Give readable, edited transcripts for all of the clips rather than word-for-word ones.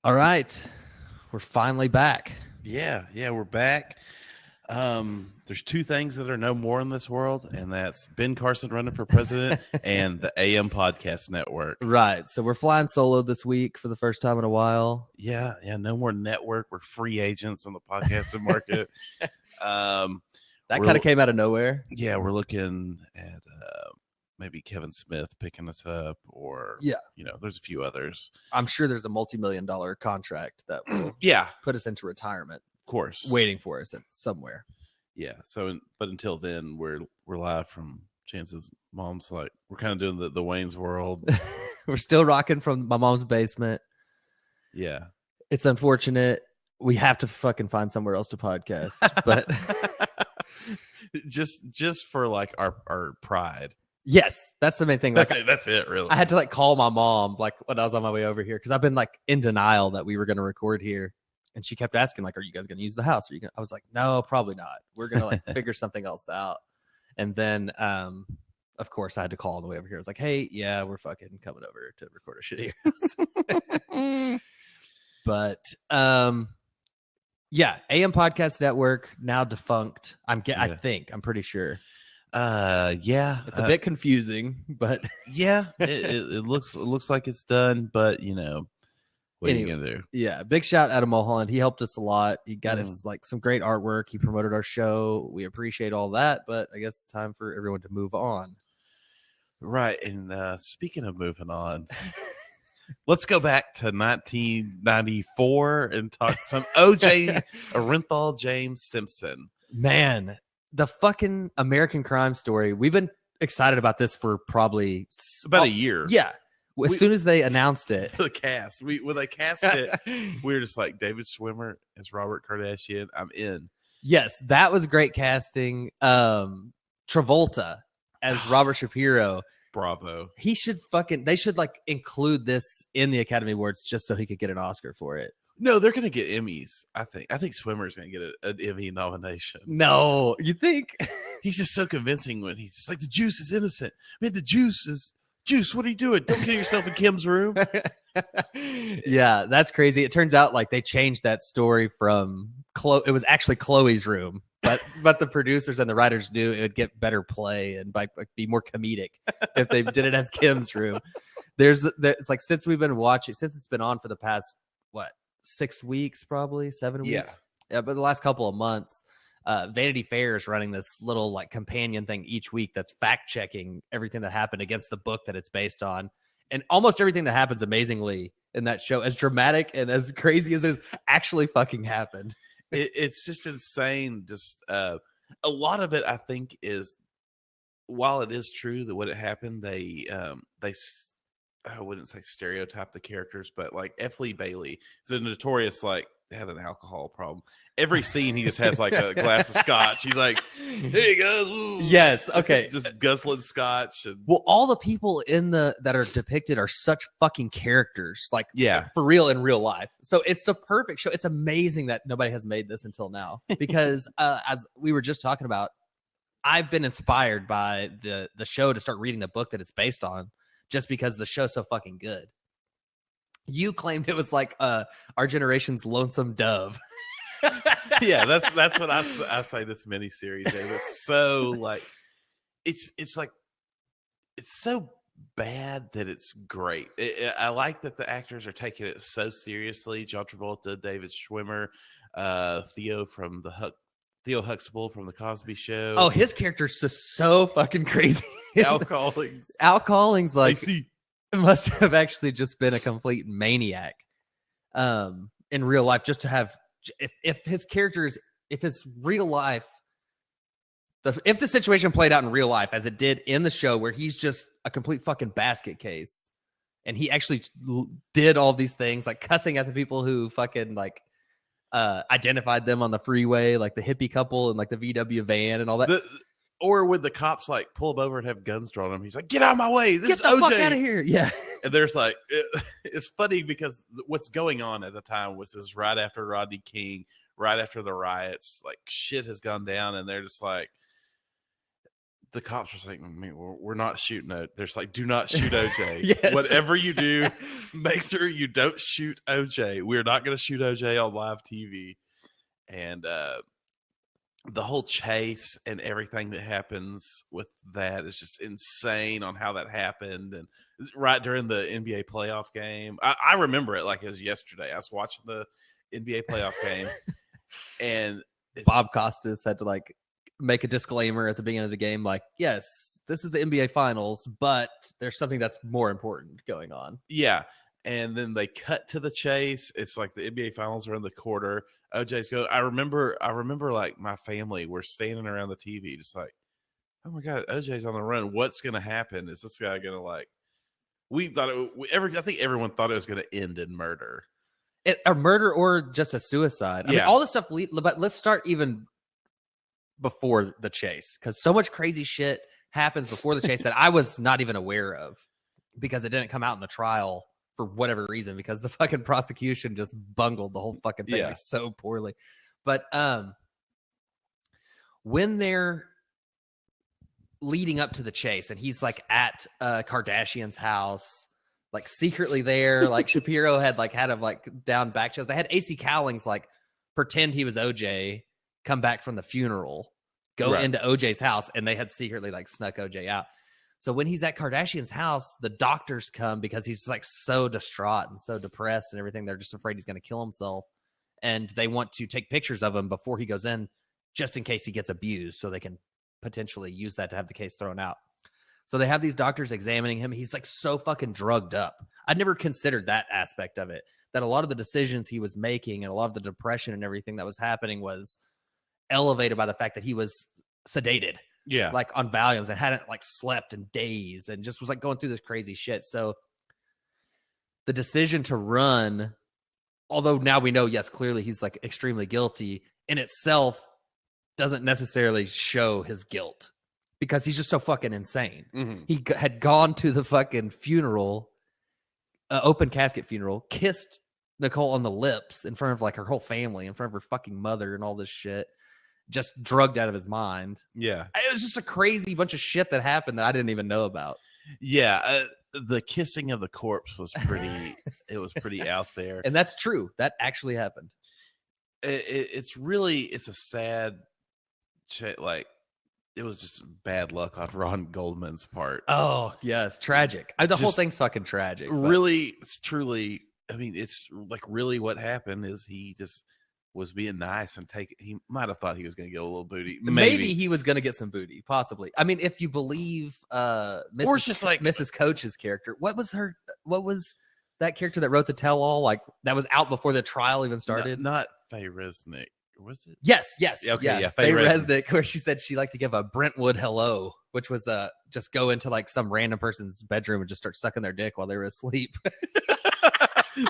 All right. We're finally back. Yeah, we're back. There's two things that are no more in this world, and that's Ben Carson running for president and the AM Podcast Network. Right. So we're flying solo this week for the first time in a while. Yeah, no more network. We're free agents on the podcasting market. That kind of came out of nowhere. Yeah, we're looking at maybe Kevin Smith picking us up, or there's a few others. I'm sure there's a multi-million-dollar contract that will put us into retirement. Of course, waiting for us somewhere. Yeah. So, but until then, we're live from Chance's mom's. Like, we're kind of doing the Wayne's World. We're still rocking from my mom's basement. Yeah, it's unfortunate. We have to fucking find somewhere else to podcast, but just for like our pride. Yes, that's the main thing. Like, that's it, really. I had to like call my mom like when I was on my way over here because I've been like in denial that we were going to record here, and she kept asking like, "Are you guys going to use the house? Are you gonna?" I was like, "No, probably not. We're going to like figure something else out." And then, of course, I had to call on the way over here. I was like, "Hey, yeah, we're fucking coming over to record a shitty house." But yeah, AM Podcast Network now defunct. I think I'm pretty sure. It's a bit confusing, but yeah, it looks like it's done, but what are you gonna do? Yeah, big shout out to Mulholland. He helped us a lot. He got us like some great artwork. He promoted our show. We appreciate all that, but I guess it's time for everyone to move on. Right, and speaking of moving on, let's go back to 1994 and talk some O.J. Orenthal James Simpson. Man, the fucking American Crime Story. We've been excited about this for probably about a year. Yeah. As soon as they announced it. The cast. When they cast it, we were just like, David Schwimmer as Robert Kardashian. I'm in. Yes, that was great casting. Travolta as Robert Shapiro. Bravo. They should like include this in the Academy Awards just so he could get an Oscar for it. No, they're going to get Emmys. I think Schwimmer's going to get an Emmy nomination. No, you think? He's just so convincing when he's just like, the juice is innocent. Man, the juice is juice. What are you doing? Don't kill yourself in Kim's room. Yeah, that's crazy. It turns out like they changed that story from it was actually Chloe's room, but the producers and the writers knew it would get better play and be more comedic if they did it as Kim's room. There's like since it's been on for the past 6 weeks, probably 7 weeks. Yeah, but the last couple of months, Vanity Fair is running this little like companion thing each week that's fact checking everything that happened against the book that it's based on, and almost everything that happens amazingly in that show, as dramatic and as crazy as it actually fucking happened. It's just insane. Just a lot of it, I think, is while it is true that what it happened, they I wouldn't say stereotype the characters, but like F. Lee Bailey is a notorious, like, had an alcohol problem. Every scene he just has like a glass of scotch. He's like, "Hey guys." Ooh. Yes. Okay. Just guzzling scotch. Well, all the people that are depicted are such fucking characters, like for real in real life. So it's the perfect show. It's amazing that nobody has made this until now because as we were just talking about, I've been inspired by the show to start reading the book that it's based on. Just because the show's so fucking good. You claimed it was like our generation's Lonesome Dove. Yeah, that's what I say this miniseries is. It's so like it's like it's so bad that it's great. I like that the actors are taking it so seriously. John Travolta, David Schwimmer, Theo Huxtable from the Cosby Show. Oh, his character's just so fucking crazy. Al Callings. Al Callings, like, must have actually just been a complete maniac in real life. Just to have, if his characters, if his real life, if the situation played out in real life as it did in the show, where he's just a complete fucking basket case, and he actually did all these things, like cussing at the people who fucking like identified them on the freeway, like the hippie couple and like the VW van and all that. Or would the cops like pull him over and have guns drawn on him? He's like, "Get out of my way! This is the OJ. Fuck out of here!" Yeah. And there's like, it's funny because what's going on at the time was this right after Rodney King, right after the riots, like shit has gone down, and they're just like, the cops were saying, we're not shooting they're just like, do not shoot OJ. Yes. Whatever you do, make sure you don't shoot OJ. We're not going to shoot OJ on live TV. And the whole chase and everything that happens with that is just insane on how that happened. And right during the NBA playoff game, I remember it like it was yesterday. I was watching the NBA playoff game, and Bob Costas had to like make a disclaimer at the beginning of the game, like, yes, this is the NBA Finals, but there's something that's more important going on. Yeah. And then they cut to the chase. It's like the NBA Finals are in the quarter. OJ's going. I remember like my family were standing around the TV just like, oh my God, OJ's on the run. What's going to happen? Is this guy going to like, we thought I think everyone thought it was going to end in murder. A murder or just a suicide. I mean, all this stuff, but let's start even before the chase, because so much crazy shit happens before the chase that I was not even aware of because it didn't come out in the trial for whatever reason, because the fucking prosecution just bungled the whole fucking thing like so poorly. But when they're leading up to the chase and he's like at Kardashian's house, like secretly there, like Shapiro had him like down back shows. They had AC Cowlings like pretend he was OJ, come back from the funeral, go into OJ's house, and they had secretly like snuck OJ out. So when he's at Kardashian's house, the doctors come because he's like so distraught and so depressed and everything. They're just afraid he's going to kill himself. And they want to take pictures of him before he goes in, just in case he gets abused, so they can potentially use that to have the case thrown out. So they have these doctors examining him. He's like so fucking drugged up. I'd never considered that aspect of it, that a lot of the decisions he was making and a lot of the depression and everything that was happening was elevated by the fact that he was sedated. Yeah. Like on Valiums and hadn't like slept in days and just was like going through this crazy shit. So the decision to run, although now we know, yes, clearly he's like extremely guilty, in itself doesn't necessarily show his guilt because he's just so fucking insane. Mm-hmm. He had gone to the fucking funeral, open casket funeral, kissed Nicole on the lips in front of like her whole family, in front of her fucking mother and all this shit. Just drugged out of his mind. Yeah. It was just a crazy bunch of shit that happened that I didn't even know about. Yeah. The kissing of the corpse was pretty, it was pretty out there. And that's true. That actually happened. It's a sad, like, it was just bad luck on Ron Goldman's part. Oh, yeah. It's tragic. The whole thing's fucking tragic. Really, it's truly, I mean, it's like really what happened is he just was being nice and he might have thought he was going to get a little booty. Maybe he was going to get some booty, possibly. I mean, if you believe Mrs. Coach's character, what was that character that wrote the tell-all, like that was out before the trial even started? Not Faye Resnick, was it? Yes. Okay, yeah. Faye Resnick, where she said she liked to give a Brentwood hello, which was just go into like some random person's bedroom and just start sucking their dick while they were asleep.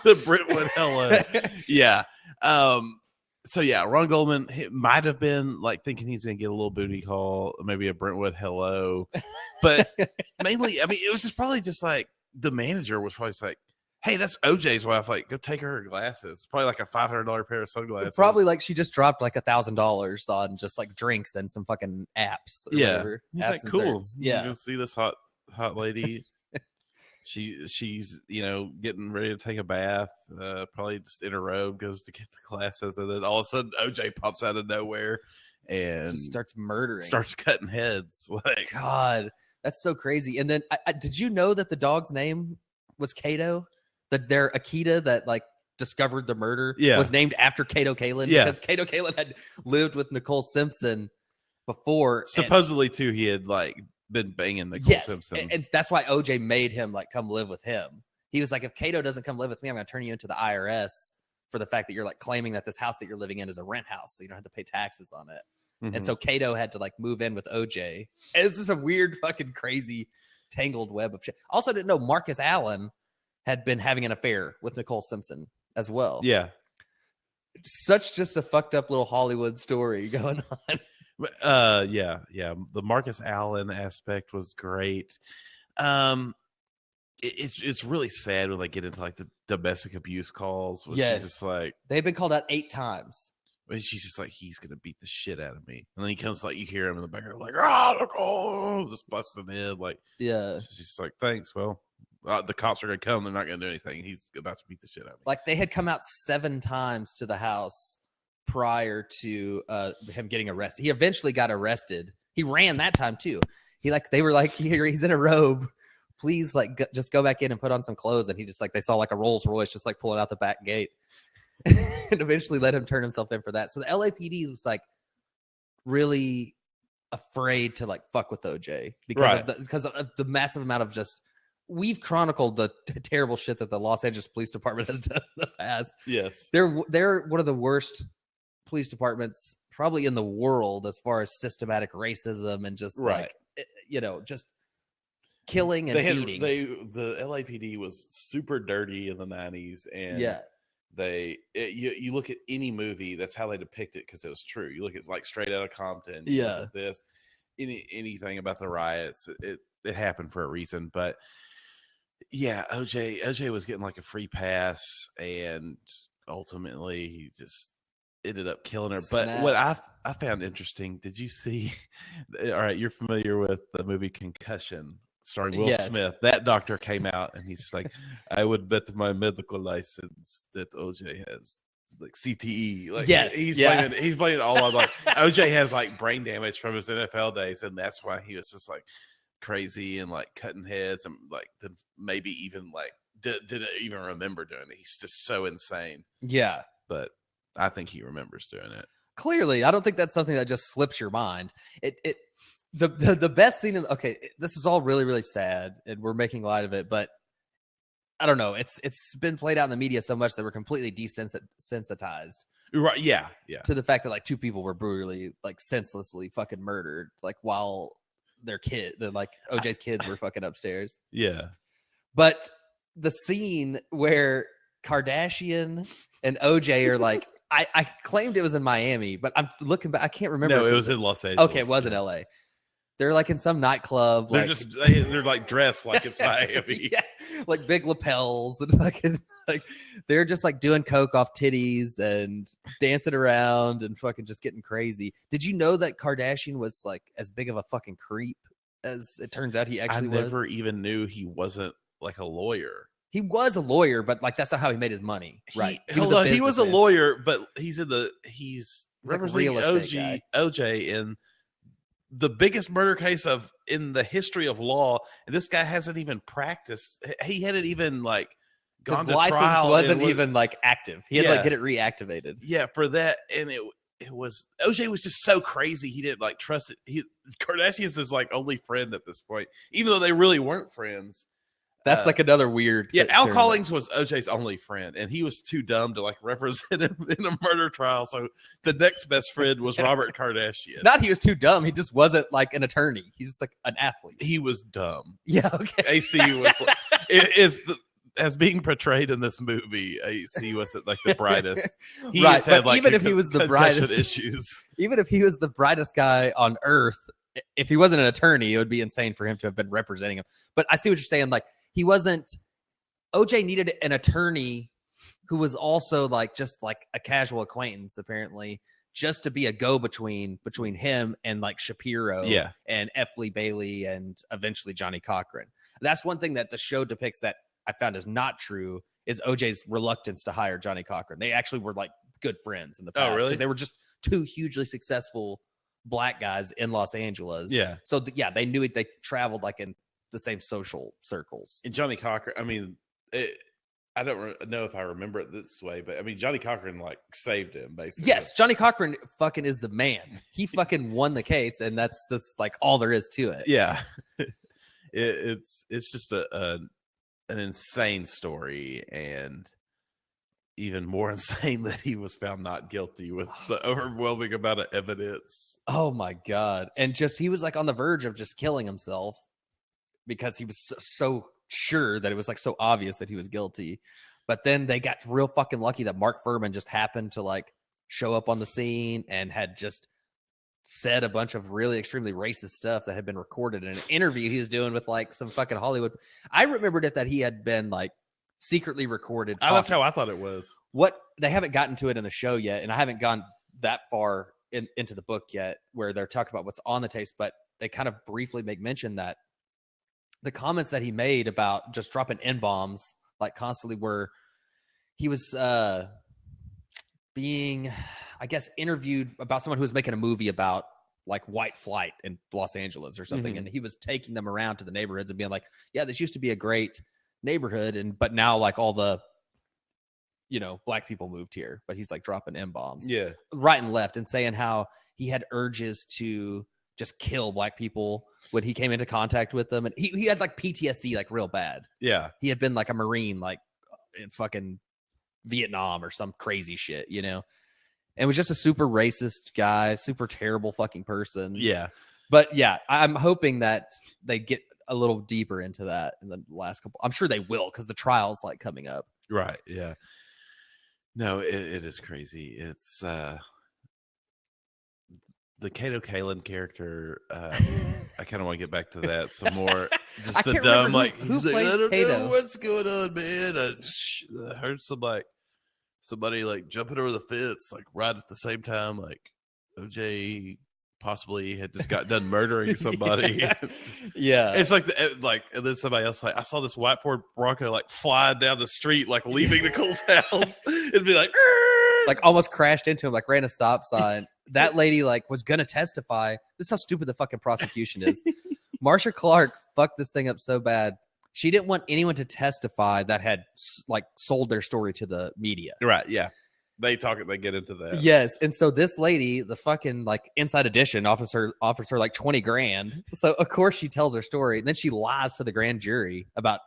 The Brentwood hello. Yeah. So yeah, Ron Goldman might have been like thinking he's gonna get a little booty call, maybe a Brentwood hello, but mainly, I mean, it was just probably just like the manager was probably just like, "Hey, that's OJ's wife. Like, go take her glasses. Probably like a $500 pair of sunglasses. Probably like she just dropped like $1,000 on just like drinks and some fucking apps. Whatever. He's like, cool. Yeah, you see this hot lady." She's getting ready to take a bath, probably just in her robe, goes to get the glasses, and then all of a sudden OJ pops out of nowhere and just starts murdering, starts cutting heads. Like, God, that's so crazy. And then did you know that the dog's name was Kato? That their Akita that like discovered the murder was named after Kato Kaelin? Because Kato Kaelin had lived with Nicole Simpson before. Supposedly too, he had like been banging Nicole Simpson. And that's why OJ made him like come live with him. He was like, if Kato doesn't come live with me, I'm going to turn you into the IRS for the fact that you're like claiming that this house that you're living in is a rent house, so you don't have to pay taxes on it. Mm-hmm. And so Kato had to like move in with OJ. And it's just a weird fucking crazy tangled web of shit. Also didn't know Marcus Allen had been having an affair with Nicole Simpson as well. Yeah. Such just a fucked up little Hollywood story going on. Yeah. The Marcus Allen aspect was great. It's really sad when they get into like the domestic abuse calls. Which is just like they've been called out 8 times. And she's just like, he's gonna beat the shit out of me. And then he comes like, you hear him in the background like, just busting in. Like, Yeah. she's just like, thanks. Well, the cops are gonna come. They're not gonna do anything. He's about to beat the shit out of me. Like they had come out 7 times to the house prior to him getting arrested. He eventually got arrested. He ran that time too. They were like, he's in a robe. Please, like, just go back in and put on some clothes. And he just like, they saw like a Rolls Royce just like pulling out the back gate, and eventually let him turn himself in for that. So the LAPD was like really afraid to like fuck with OJ because of the massive amount of just. We've chronicled the terrible shit that the Los Angeles Police Department has done in the past. Yes, they're one of the worst police departments probably in the world as far as systematic racism and just like just killing and eating. The LAPD was super dirty in the 90s, and you look at any movie, that's how they depict it because it was true. You look at like Straight Outta Compton, anything about the riots, it happened for a reason. But yeah, OJ was getting like a free pass, and ultimately he just ended up killing her. But what I found interesting, did you see? All right, you're familiar with the movie Concussion starring Will Smith. That doctor came out and he's like, I would bet my medical license that OJ has like CTE. Like, he's playing all of like OJ has like brain damage from his NFL days, and that's why he was just like crazy and like cutting heads and like maybe even like didn't even remember doing it. He's just so insane. Yeah, but I think he remembers doing it. Clearly, I don't think that's something that just slips your mind. The best scene this is all really, really sad, and we're making light of it, but I don't know. It's been played out in the media so much that we're completely desensitized. Right? Yeah. To the fact that like 2 people were brutally, like senselessly fucking murdered, like while OJ's kids were fucking upstairs. Yeah. But the scene where Kardashian and OJ are like, I claimed it was in Miami, but I'm looking back. I can't remember. No, it was in Los Angeles. Okay, it was in LA. They're like in some nightclub. They're like dressed like it's Miami. Yeah, like big lapels and fucking like they're just like doing coke off titties and dancing around and fucking just getting crazy. Did you know that Kardashian was like as big of a fucking creep as it turns out he actually was? I never even knew he wasn't like a lawyer. He was a lawyer, but like that's not how he made his money, right? He was a lawyer, but he's representing like OJ in the biggest murder case in the history of law, and this guy hasn't even practiced. He hadn't even like gone to trial. His license wasn't even like active. He had to like get it reactivated. Yeah, for that, and it was OJ was just so crazy. He didn't like trust it. Kardashian's his like only friend at this point, even though they really weren't friends. That's like another weird. Yeah, Al Collins was OJ's only friend, and he was too dumb to like represent him in a murder trial. So the next best friend was Robert Kardashian. Not he was too dumb; he just wasn't like an attorney. He's just like an athlete. He was dumb. Yeah, okay. AC was as being portrayed in this movie. AC wasn't like the brightest. He right, had like even if he was the brightest issues, even if he was the brightest guy on earth, if he wasn't an attorney, it would be insane for him to have been representing him. But I see what you're saying, like. He wasn't. OJ needed an attorney who was also like just like a casual acquaintance, apparently, just to be a go-between between him and like Shapiro, and F. Lee Bailey, and eventually Johnny Cochran. That's one thing that the show depicts that I found is not true is OJ's reluctance to hire Johnny Cochran. They actually were like good friends in the past. Oh, really? Because they were just 2 hugely successful black guys in Los Angeles. Yeah. So they knew it. They traveled like in the same social circles. And Johnny Cochran, I mean, I don't know if I remember it this way, but I mean, Johnny Cochran like saved him basically. Yes, Johnny Cochran fucking is the man. He fucking won the case, and that's just like all there is to it. Yeah, it's just an insane story, and even more insane that he was found not guilty with the overwhelming amount of evidence. Oh my god! And just he was like on the verge of just killing himself. Because he was so sure that it was like so obvious that he was guilty. But then they got real fucking lucky that Mark Fuhrman just happened to like show up on the scene and had just said a bunch of really extremely racist stuff that had been recorded in an interview he was doing with like some fucking Hollywood. I remembered it that he had been like secretly recorded. That's how I thought it was. What they haven't gotten to it in the show yet, and I haven't gone that far into the book yet where they're talking about what's on the tapes, but they kind of briefly make mention that the comments that he made about just dropping N-bombs like constantly were, he was being, I guess, interviewed about someone who was making a movie about like white flight in Los Angeles or something. And he was taking them around to the neighborhoods and being like, yeah, this used to be a great neighborhood. But now like all the, black people moved here, but he's like dropping M-bombs right and left and saying how he had urges to just kill black people when he came into contact with them. And he had like PTSD, like real bad. Yeah. He had been like a Marine, like in fucking Vietnam or some crazy shit, and was just a super racist guy, super terrible fucking person. Yeah. But yeah, I'm hoping that they get a little deeper into that in the last couple. I'm sure they will because the trial's like coming up. Right. Yeah. No, it is crazy. It's the Kato Kaelin character. I kind of want to get back to that some more. Just the dumb, like, who he's like, plays I don't Kato? know what's going on, man. I heard somebody like jumping over the fence, like right at the same time, like OJ possibly had just got done murdering somebody. Yeah. It's like and then somebody else like, I saw this white Ford Bronco like flying down the street, like leaving Nicole's house. It'd be like almost crashed into him, like ran a stop sign. That lady like was gonna testify. This is how stupid the fucking prosecution is. Marsha Clark fucked this thing up so bad. She didn't want anyone to testify that had like sold their story to the media. Right. Yeah. They get into that. Yes. And so this lady, the fucking like Inside Edition offers her like 20 grand. So of course she tells her story. And then she lies to the grand jury about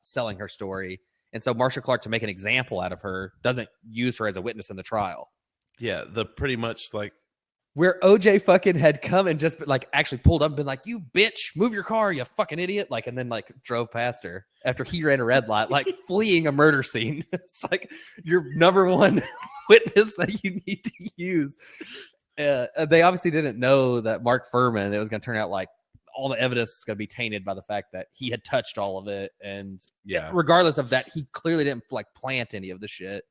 selling her story. And so Marsha Clark, to make an example out of her, doesn't use her as a witness in the trial. Yeah. The pretty much like where OJ fucking had come and just like actually pulled up and been like, you bitch, move your car, you fucking idiot. Like, and then like drove past her after he ran a red light, like fleeing a murder scene. It's like your number one witness that you need to use. They obviously didn't know that Mark Fuhrman, it was going to turn out like all the evidence is going to be tainted by the fact that he had touched all of it. And regardless of that, he clearly didn't like plant any of the shit.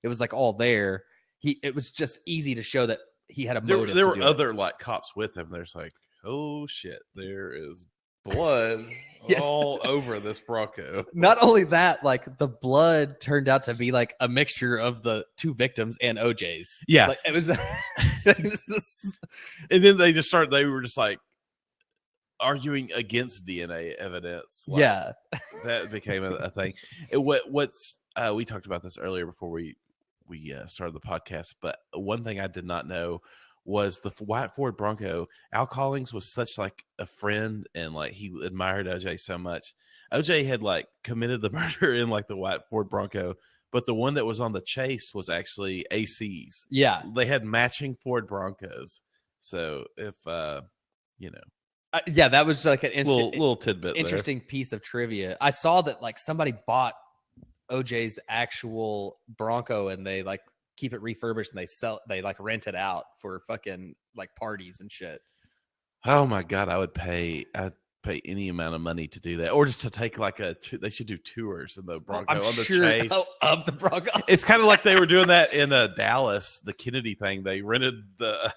It was like all there. It was just easy to show that he had a motive. There were other like cops with him. There's like, oh shit, there is blood all over this Bronco. Not only that, like the blood turned out to be like a mixture of the two victims and OJ's. Yeah, like, it was. And then they were just like arguing against DNA evidence. Like, yeah, that became a thing. We talked about this earlier before we started the podcast, but one thing I did not know was the white Ford Bronco. Al Collins was such like a friend, and like he admired OJ so much. OJ had like committed the murder in like the white Ford Bronco, but the one that was on the chase was actually AC's. Yeah, they had matching Ford Broncos. So if yeah, that was like an little tidbit, interesting piece of trivia. I saw that like somebody bought OJ's actual Bronco and they like keep it refurbished and they like rent it out for fucking like parties and shit. Oh my God, I'd pay any amount of money to do that, or just to take like they should do tours in the Bronco on the chase of the Bronco. It's kind of like they were doing that in Dallas, the Kennedy thing. They rented the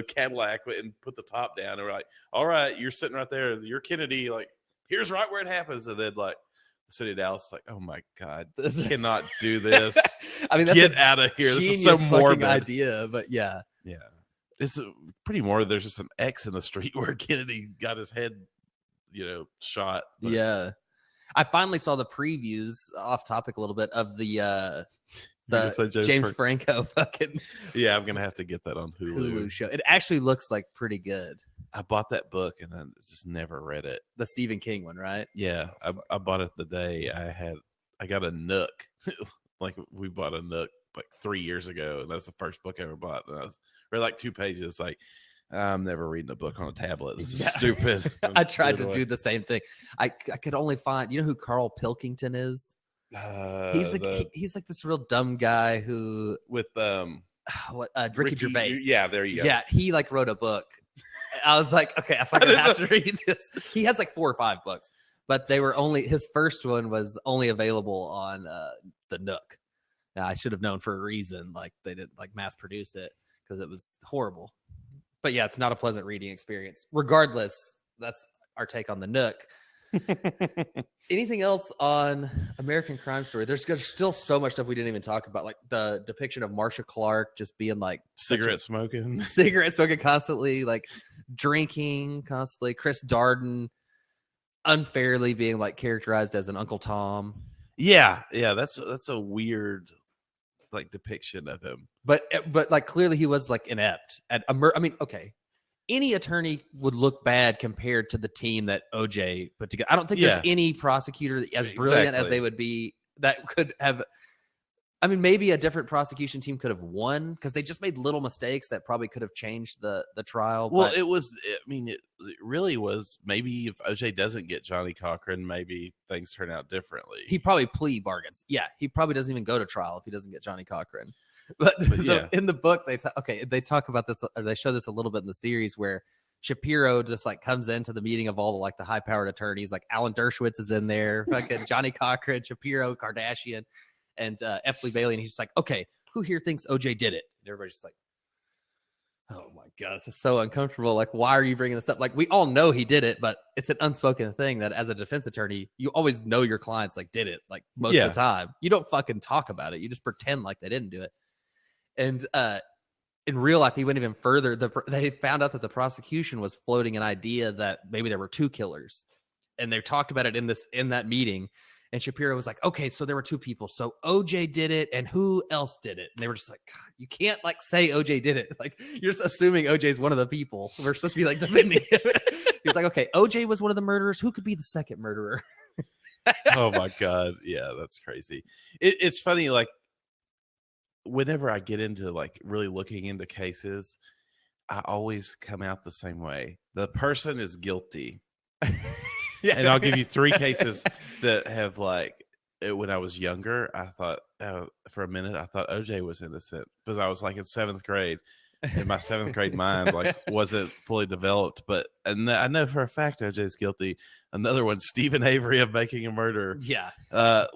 Cadillac and put the top down and we're like, all right, you're sitting right there, you're Kennedy, like here's right where it happens. And then like the city of Dallas is like, oh my God, you cannot do this. I mean, that's get out of here. This is so morbid idea, but yeah. It's pretty morbid. There's just an X in the street where Kennedy got his head, shot. But... Yeah, I finally saw the previews, off topic a little bit, of the James Franco fucking. Yeah, I'm gonna have to get that on Hulu show. It actually looks like pretty good. I bought that book and I just never read it. The Stephen King one, right? Yeah, I bought it the day I got a Nook. Like we bought a Nook like 3 years ago, and that's the first book I ever bought. And I read like 2 pages. Like, I'm never reading a book on a tablet. This is stupid. I tried to do the same thing. I could only find. You know who Carl Pilkington is? He's like this real dumb guy who with Ricky Gervais. Yeah, there you go. Yeah, he like wrote a book. I was like, okay, I fucking have to read this. He has like 4 or 5 books, but they were his first one was only available on the Nook. Now, I should have known for a reason, like they didn't like mass produce it, because it was horrible. But yeah, it's not a pleasant reading experience. Regardless, that's our take on the Nook. Anything else on American Crime Story? There's still so much stuff we didn't even talk about, like the depiction of Marcia Clark just being like cigarette smoking constantly, like drinking constantly. Chris Darden unfairly being like characterized as an Uncle Tom. Yeah, that's a weird like depiction of him. But like clearly he was like inept at I mean, okay. Any attorney would look bad compared to the team that OJ put together. I don't think there's any prosecutor as brilliant as they would be that could have. I mean, maybe a different prosecution team could have won because they just made little mistakes that probably could have changed the trial. Well, it really was. Maybe if OJ doesn't get Johnny Cochran, maybe things turn out differently. He probably plea bargains. Yeah, he probably doesn't even go to trial if he doesn't get Johnny Cochran. But yeah. In the book, they talk about this, or they show this a little bit in the series where Shapiro just like comes into the meeting of all the like the high powered attorneys, like Alan Dershowitz is in there, fucking Johnny Cochran, Shapiro, Kardashian, and F. Lee Bailey, and he's just like, okay, who here thinks OJ did it? And everybody's just like, oh my god, this is so uncomfortable. Like, why are you bringing this up? Like, we all know he did it, but it's an unspoken thing that as a defense attorney, you always know your clients like did it. Like most of the time, you don't fucking talk about it. You just pretend like they didn't do it. And in real life, he went even further. They found out that the prosecution was floating an idea that maybe there were two killers, and they talked about it in that meeting. And Shapiro was like, "Okay, so there were two people. So OJ did it, and who else did it?" And they were just like, God, "You can't like say OJ did it. Like you're just assuming OJ's one of the people. We're supposed to be like defending him." He's like, "Okay, OJ was one of the murderers. Who could be the second murderer?" Oh my god, yeah, that's crazy. It's funny, like. Whenever I get into like really looking into cases, I always come out the same way. The person is guilty. Yeah. And I'll give you 3 cases that have like, when I was younger, I thought for a minute, I thought OJ was innocent because I was like in 7th grade and my 7th grade mind like wasn't fully developed. But and I know for a fact OJ's guilty. Another one, Stephen Avery of Making a Murder. Yeah.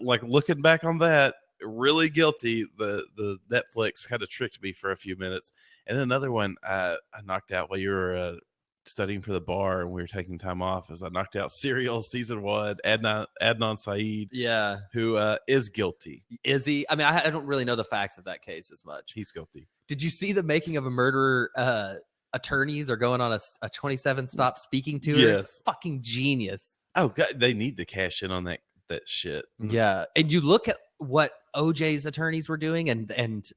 Like looking back on that, really guilty. The Netflix kind of tricked me for a few minutes. And then another one I knocked out while you were studying for the bar and we were taking time off, as I knocked out Serial season 1, Adnan Syed. Yeah. Who is guilty. Is he? I mean, I don't really know the facts of that case as much. He's guilty. Did you see the Making of a Murderer attorneys are going on a 27 stop speaking tour? Yes. It's fucking genius. Oh god, they need to cash in on that shit. Yeah. And you look at what OJ's attorneys were doing and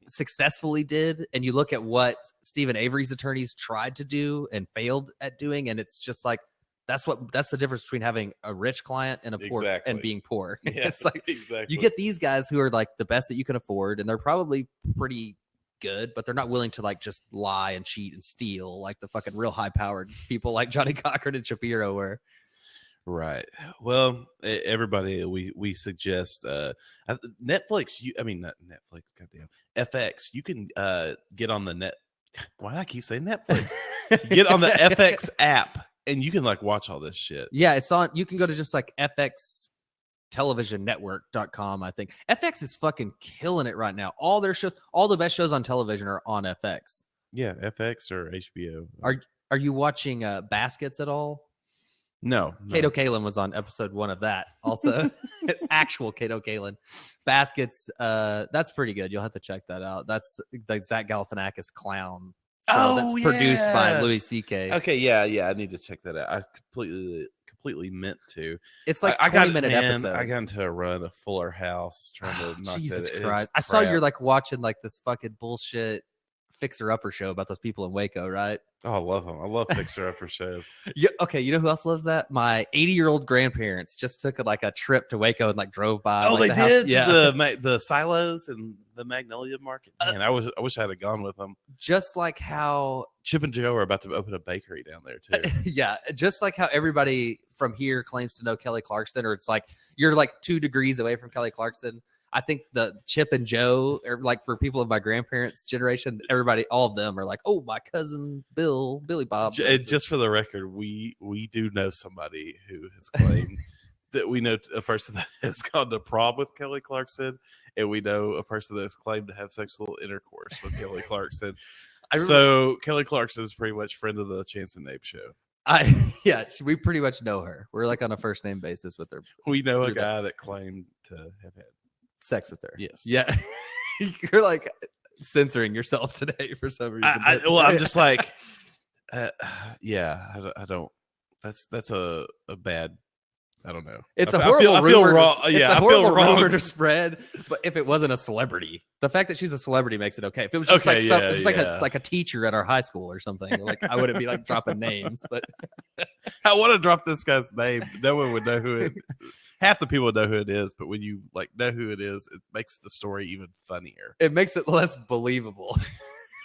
successfully did, and you look at what Stephen Avery's attorneys tried to do and failed at doing, and it's just like that's the difference between having a rich client and a poor and being poor. Yeah, it's like exactly. You get these guys who are like the best that you can afford, and they're probably pretty good, but they're not willing to like just lie and cheat and steal like the fucking real high powered people like Johnny Cochran and Shapiro were. Right. Well, everybody, we suggest Netflix. Not Netflix. Goddamn, FX. You can get on the net. Why do I keep saying Netflix? Get on the FX app, and you can like watch all this shit. Yeah, it's on. You can go to just like FXTelevisionNetwork.com. I think FX is fucking killing it right now. All their shows, all the best shows on television are on FX. Yeah, FX or HBO. Are you watching Baskets at all? No. Kato Kaelin was on episode 1 of that. Also, actual Kato Kaelin. Baskets, that's pretty good. You'll have to check that out. That's the Zach Galifianakis clown. That's produced by Louis C.K. Okay, yeah. I need to check that out. I completely meant to. It's like 20-minute episodes. I got into a run of Fuller House trying to knock Jesus that. Christ. I saw you're like watching like this fucking bullshit fixer-upper show about those people in Waco, right? Oh, I love them. I love fixer-upper shows. Yeah, okay, you know who else loves that? My 80-year-old grandparents just took a trip to Waco and like drove by. Oh, like, they did? Yeah. The silos and the Magnolia Market. Man, I wish I had gone with them. Just like how Chip and Joe are about to open a bakery down there too. Yeah, just like how everybody from here claims to know Kelly Clarkson, or it's like you're like 2 degrees away from Kelly Clarkson. I think the Chip and Joe are like, for people of my grandparents' generation, everybody, all of them are like, oh, my cousin Billy Bob. Just for the record, we do know somebody who has claimed that we know a person that has gone to prom with Kelly Clarkson, and we know a person that's claimed to have sexual intercourse with Kelly Clarkson. So Kelly Clarkson is pretty much friend of the Chance and Nabe show. We pretty much know her. We're like on a first name basis with her. We know a guy that claimed to have had sex with her. Yes. Yeah. You're like censoring yourself today for some reason. I'm just like, I don't. That's a bad. I don't know. It's a horrible rumor. Yeah, I feel wrong. Rumor to spread. But if it wasn't a celebrity, the fact that she's a celebrity makes it okay. If it was just like a teacher at our high school or something, like I wouldn't be like dropping names. But I want to drop this guy's name. No one would know who it. Half the people would know who it is, but when you like know who it is, it makes the story even funnier. It makes it less believable.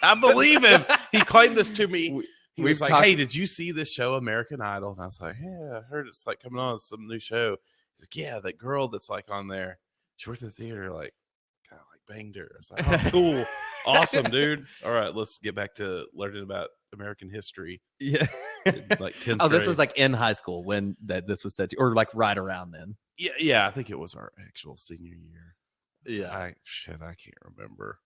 I believe him. He claimed this to me. He was like, "Hey, did you see this show, American Idol?" And I was like, "Yeah, I heard it's like coming on some new show." He's like, "Yeah, that girl that's like on there, she worked at the theater, like kind of like banged her." I was like, "Oh, cool, awesome, dude. All right, let's get back to learning about American history." Yeah, like 10th this grade. was like in high school when this was said to, or like right around then. Yeah, I think it was our actual senior year. Yeah, I can't remember.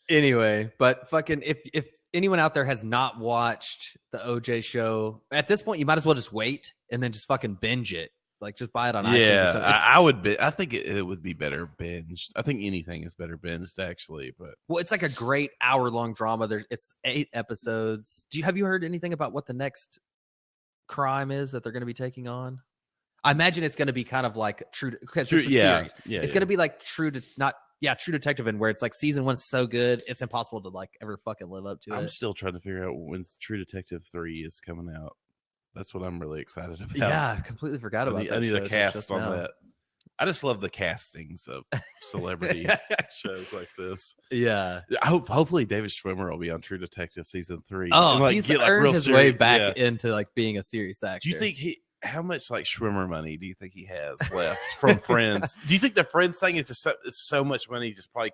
Anyway, but fucking if anyone out there has not watched the OJ show, at this point you might as well just wait and then just fucking binge it. Like just buy it on iTunes or something. I would be. I think it would be better binged. I think anything is better binged actually, but it's like a great hour-long drama. It's 8 episodes. Have you heard anything about what the next crime is that they're going to be taking on? I imagine it's going to be kind of like True. It's a series. It's going to be like True Detective, and where it's like season 1's so good, it's impossible to like ever fucking live up to it. I'm still trying to figure out when True Detective 3 is coming out. That's what I'm really excited about. Yeah, I completely forgot about that. I need a cast on that. I just love the castings of celebrity shows like this. Yeah. Hopefully David Schwimmer will be on True Detective season 3. Oh, and, like, he's earned his way back into like being a serious actor. Do you think how much like Schwimmer money do you think he has left from Friends? Do you think the Friends thing is just so much money, just probably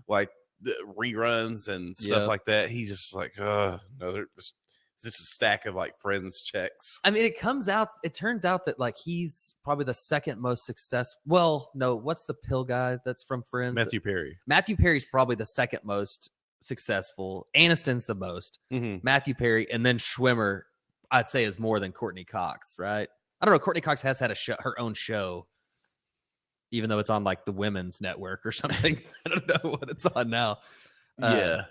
like the reruns and stuff like that? He's just like, no, there's just a stack of like Friends checks. I mean, it turns out that like he's probably the second most successful. Well, no, what's the pill guy that's from Friends? Matthew Perry. Matthew Perry's probably the second most successful. Aniston's the most. Mm-hmm. Matthew Perry, and then Schwimmer, I'd say, is more than Courtney Cox, right? I don't know. Courtney Cox has had her own show, even though it's on like the Women's Network or something. I don't know what it's on now. I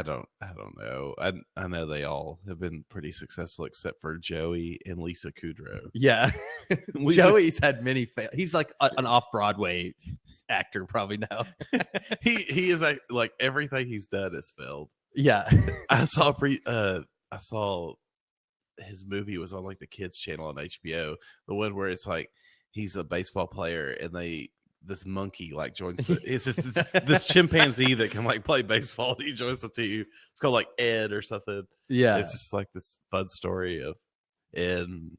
don't know. I know they all have been pretty successful except for Joey and Lisa Kudrow. Yeah, Joey's had many. He's like an off-Broadway actor probably now. he is like everything he's done has failed. Yeah, I saw his movie was on like the kids channel on HBO, the one where it's like he's a baseball player and this monkey like joins it's just this chimpanzee that can like play baseball and he joins the team. It's called like Ed or something. Yeah, it's just like this fun story of Ed and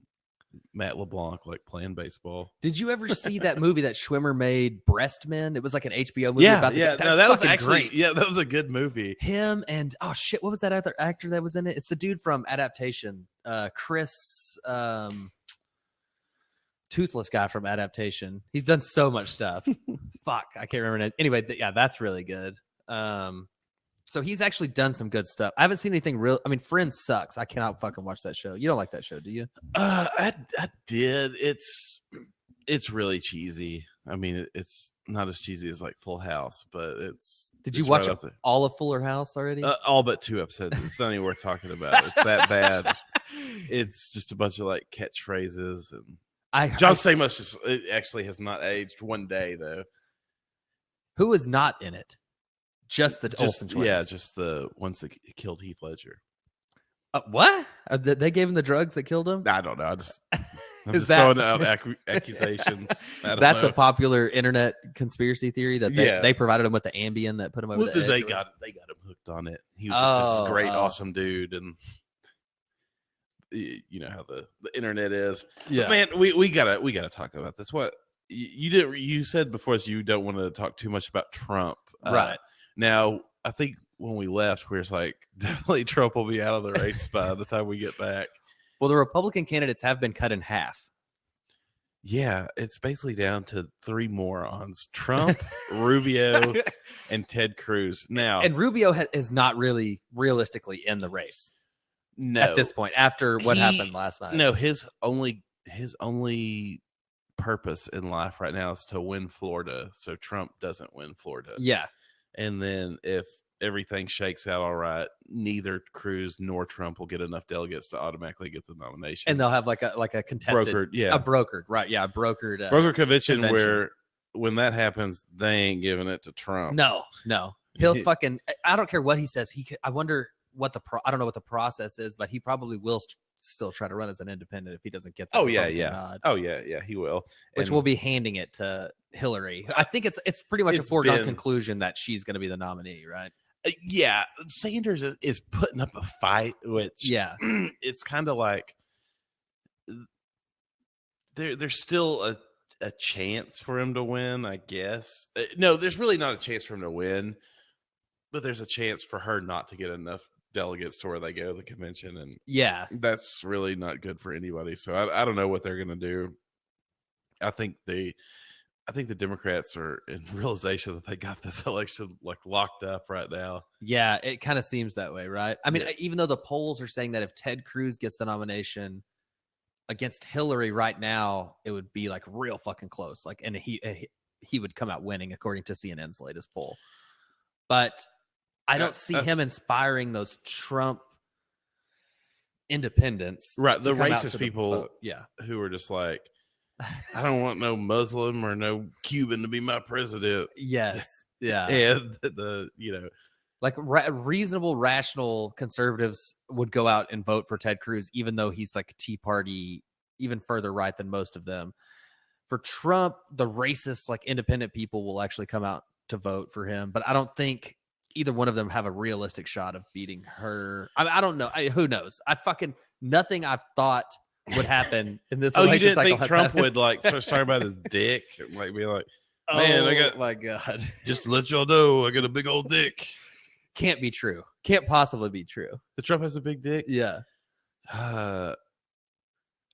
Matt LeBlanc like playing baseball. Did you ever see that movie that Schwimmer made, Breast Men? It was like an HBO movie. That was actually great. Yeah, that was a good movie. Him and what was that other actor that was in it? It's the dude from Adaptation, Chris, toothless guy from Adaptation. He's done so much stuff. Fuck, I can't remember his name. Anyway, that's really good. So he's actually done some good stuff. I haven't seen anything real. I mean, Friends sucks. I cannot fucking watch that show. You don't like that show, do you? I did. It's really cheesy. I mean, it's not as cheesy as like Full House, but it's. Did you watch all of Fuller House already? All but 2 episodes. It's not even worth talking about. It's that bad. It's just a bunch of like catchphrases and. John Stamos actually has not aged one day though. Who is not in it? Just the Olsen twins. Yeah, just the ones that killed Heath Ledger. What? They gave him the drugs that killed him? I don't know. I'm just throwing out accusations. That's a popular internet conspiracy theory that they provided him with the Ambien that put him over the edge. They got him hooked on it. He was just this great, awesome dude, and you know how the internet is. Yeah, but man, we gotta talk about this. What you said before is you don't want to talk too much about Trump, right? Now, I think when we left, we were like, definitely Trump will be out of the race by the time we get back. Well, the Republican candidates have been cut in half. Yeah, it's basically down to three morons: Trump, Rubio, and Ted Cruz. Now, And Rubio is not really realistically in the race at this no, point after what happened last night. No, his only purpose in life right now is to win Florida, so Trump doesn't win Florida. Yeah. And then if everything shakes out all right, neither Cruz nor Trump will get enough delegates to automatically get the nomination. And they'll have like a contested, brokered, a brokered, right? Yeah, brokered convention where when that happens, they ain't giving it to Trump. No, he'll fucking. I don't care what he says. I wonder what I don't know what the process is, but he probably will still try to run as an independent if he doesn't get the nod. Oh yeah, he will. Which will be handing it to Hillary. I think it's pretty much a foregone conclusion that she's going to be the nominee, right? Yeah, Sanders is putting up a fight, which it's kind of like there's still a chance for him to win, I guess. No, there's really not a chance for him to win, but there's a chance for her not to get enough delegates to where they go to the convention, and that's really not good for anybody. So I don't know what they're going to do. I think the Democrats are in realization that they got this election like locked up right now. Yeah, it kind of seems that way, right? I mean, even though the polls are saying that if Ted Cruz gets the nomination against Hillary right now, it would be like real fucking close. Like, and he would come out winning according to CNN's latest poll. But I don't see him inspiring those Trump independents. Right, the racist people who are just like, I don't want no Muslim or no Cuban to be my president. Yes. Yeah. And like reasonable, rational conservatives would go out and vote for Ted Cruz, even though he's like a Tea Party, even further right than most of them. For Trump, the racist, like independent people will actually come out to vote for him. But I don't think either one of them have a realistic shot of beating her. I don't know. Who knows? Nothing I've thought would happen in this election. You didn't cycle think Trump would like start talking about his dick and like be like, man, my God. Just to let y'all know, I got a big old dick. Can't be true. Can't possibly be true. The Trump has a big dick? Yeah.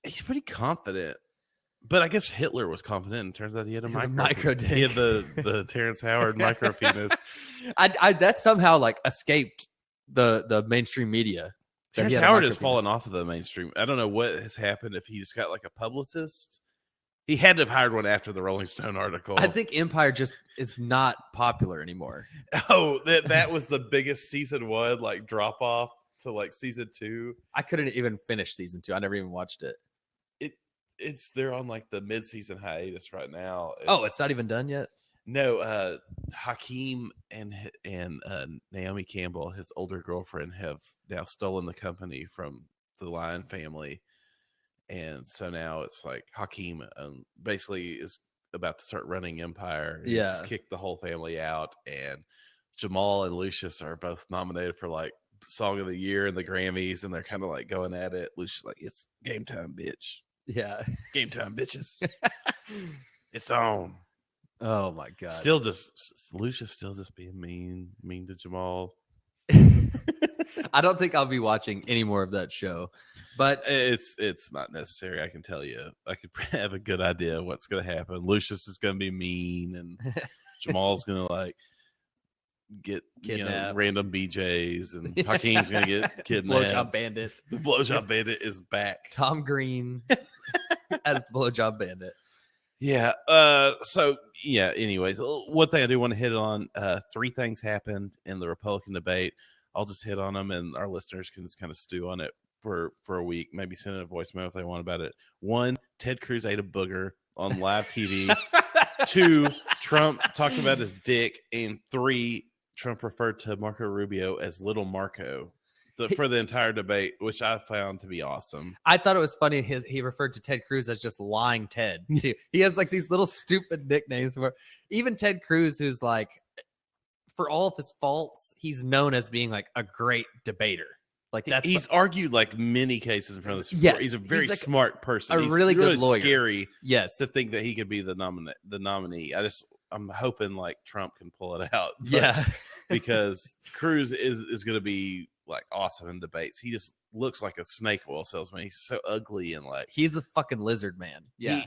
He's pretty confident. But I guess Hitler was confident, and turns out he had a micro dick. He had the Terrence Howard micro penis. That somehow like escaped the mainstream media. Terrence Howard has fallen off of the mainstream. I don't know what has happened. If he just got like a publicist, he had to have hired one after the Rolling Stone article. I think Empire just is not popular anymore. Oh, that was the biggest season 1 like drop off to like season 2. I couldn't even finish season 2. I never even watched it. They're on like the mid-season hiatus right now. It's not even done yet? No, Hakeem and Naomi Campbell, his older girlfriend, have now stolen the company from the Lyon family. And so now it's like Hakeem basically is about to start running Empire. He's kicked the whole family out. And Jamal and Lucius are both nominated for like Song of the Year and the Grammys. And they're kind of like going at it. Lucius like, it's game time, bitch. Yeah. Game time, bitches. It's on. Oh my God. Lucius still just being mean to Jamal. I don't think I'll be watching any more of that show, but it's not necessary. I can tell you, I could have a good idea of what's going to happen. Lucius is going to be mean, and Jamal's going to like get random BJs, and Hakeem's going to get kidnapped. Blowjob Bandit. The Blowjob Bandit is back. Tom Green as the Blowjob Bandit. Yeah. Anyways, one thing I do want to hit on, 3 things happened in the Republican debate. I'll just hit on them, and our listeners can just kind of stew on it for a week. Maybe send in a voicemail if they want about it. 1, Ted Cruz ate a booger on live TV. 2, Trump talked about his dick. And 3, Trump referred to Marco Rubio as Little Marco for the entire debate, which I found to be awesome. I thought it was funny. He referred to Ted Cruz as just Lying Ted, too. He has like these little stupid nicknames where even Ted Cruz, who's like, for all of his faults, he's known as being like a great debater. Like he's argued like many cases in front of this. Yes, he's a very smart person. He's really good lawyer. Scary. Yes, to think that he could be the nominee. I'm hoping like Trump can pull it out. Because Cruz is going to be like awesome in debates. He just looks like a snake oil salesman. He's so ugly and like he's a fucking lizard man. Yeah.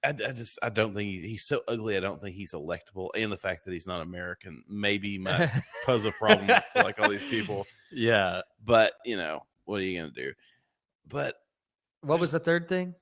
I don't think he's so ugly. I don't think he's electable, and the fact that he's not American maybe might pose a problem to like all these people. Yeah, but what are you gonna do? But what was the third thing?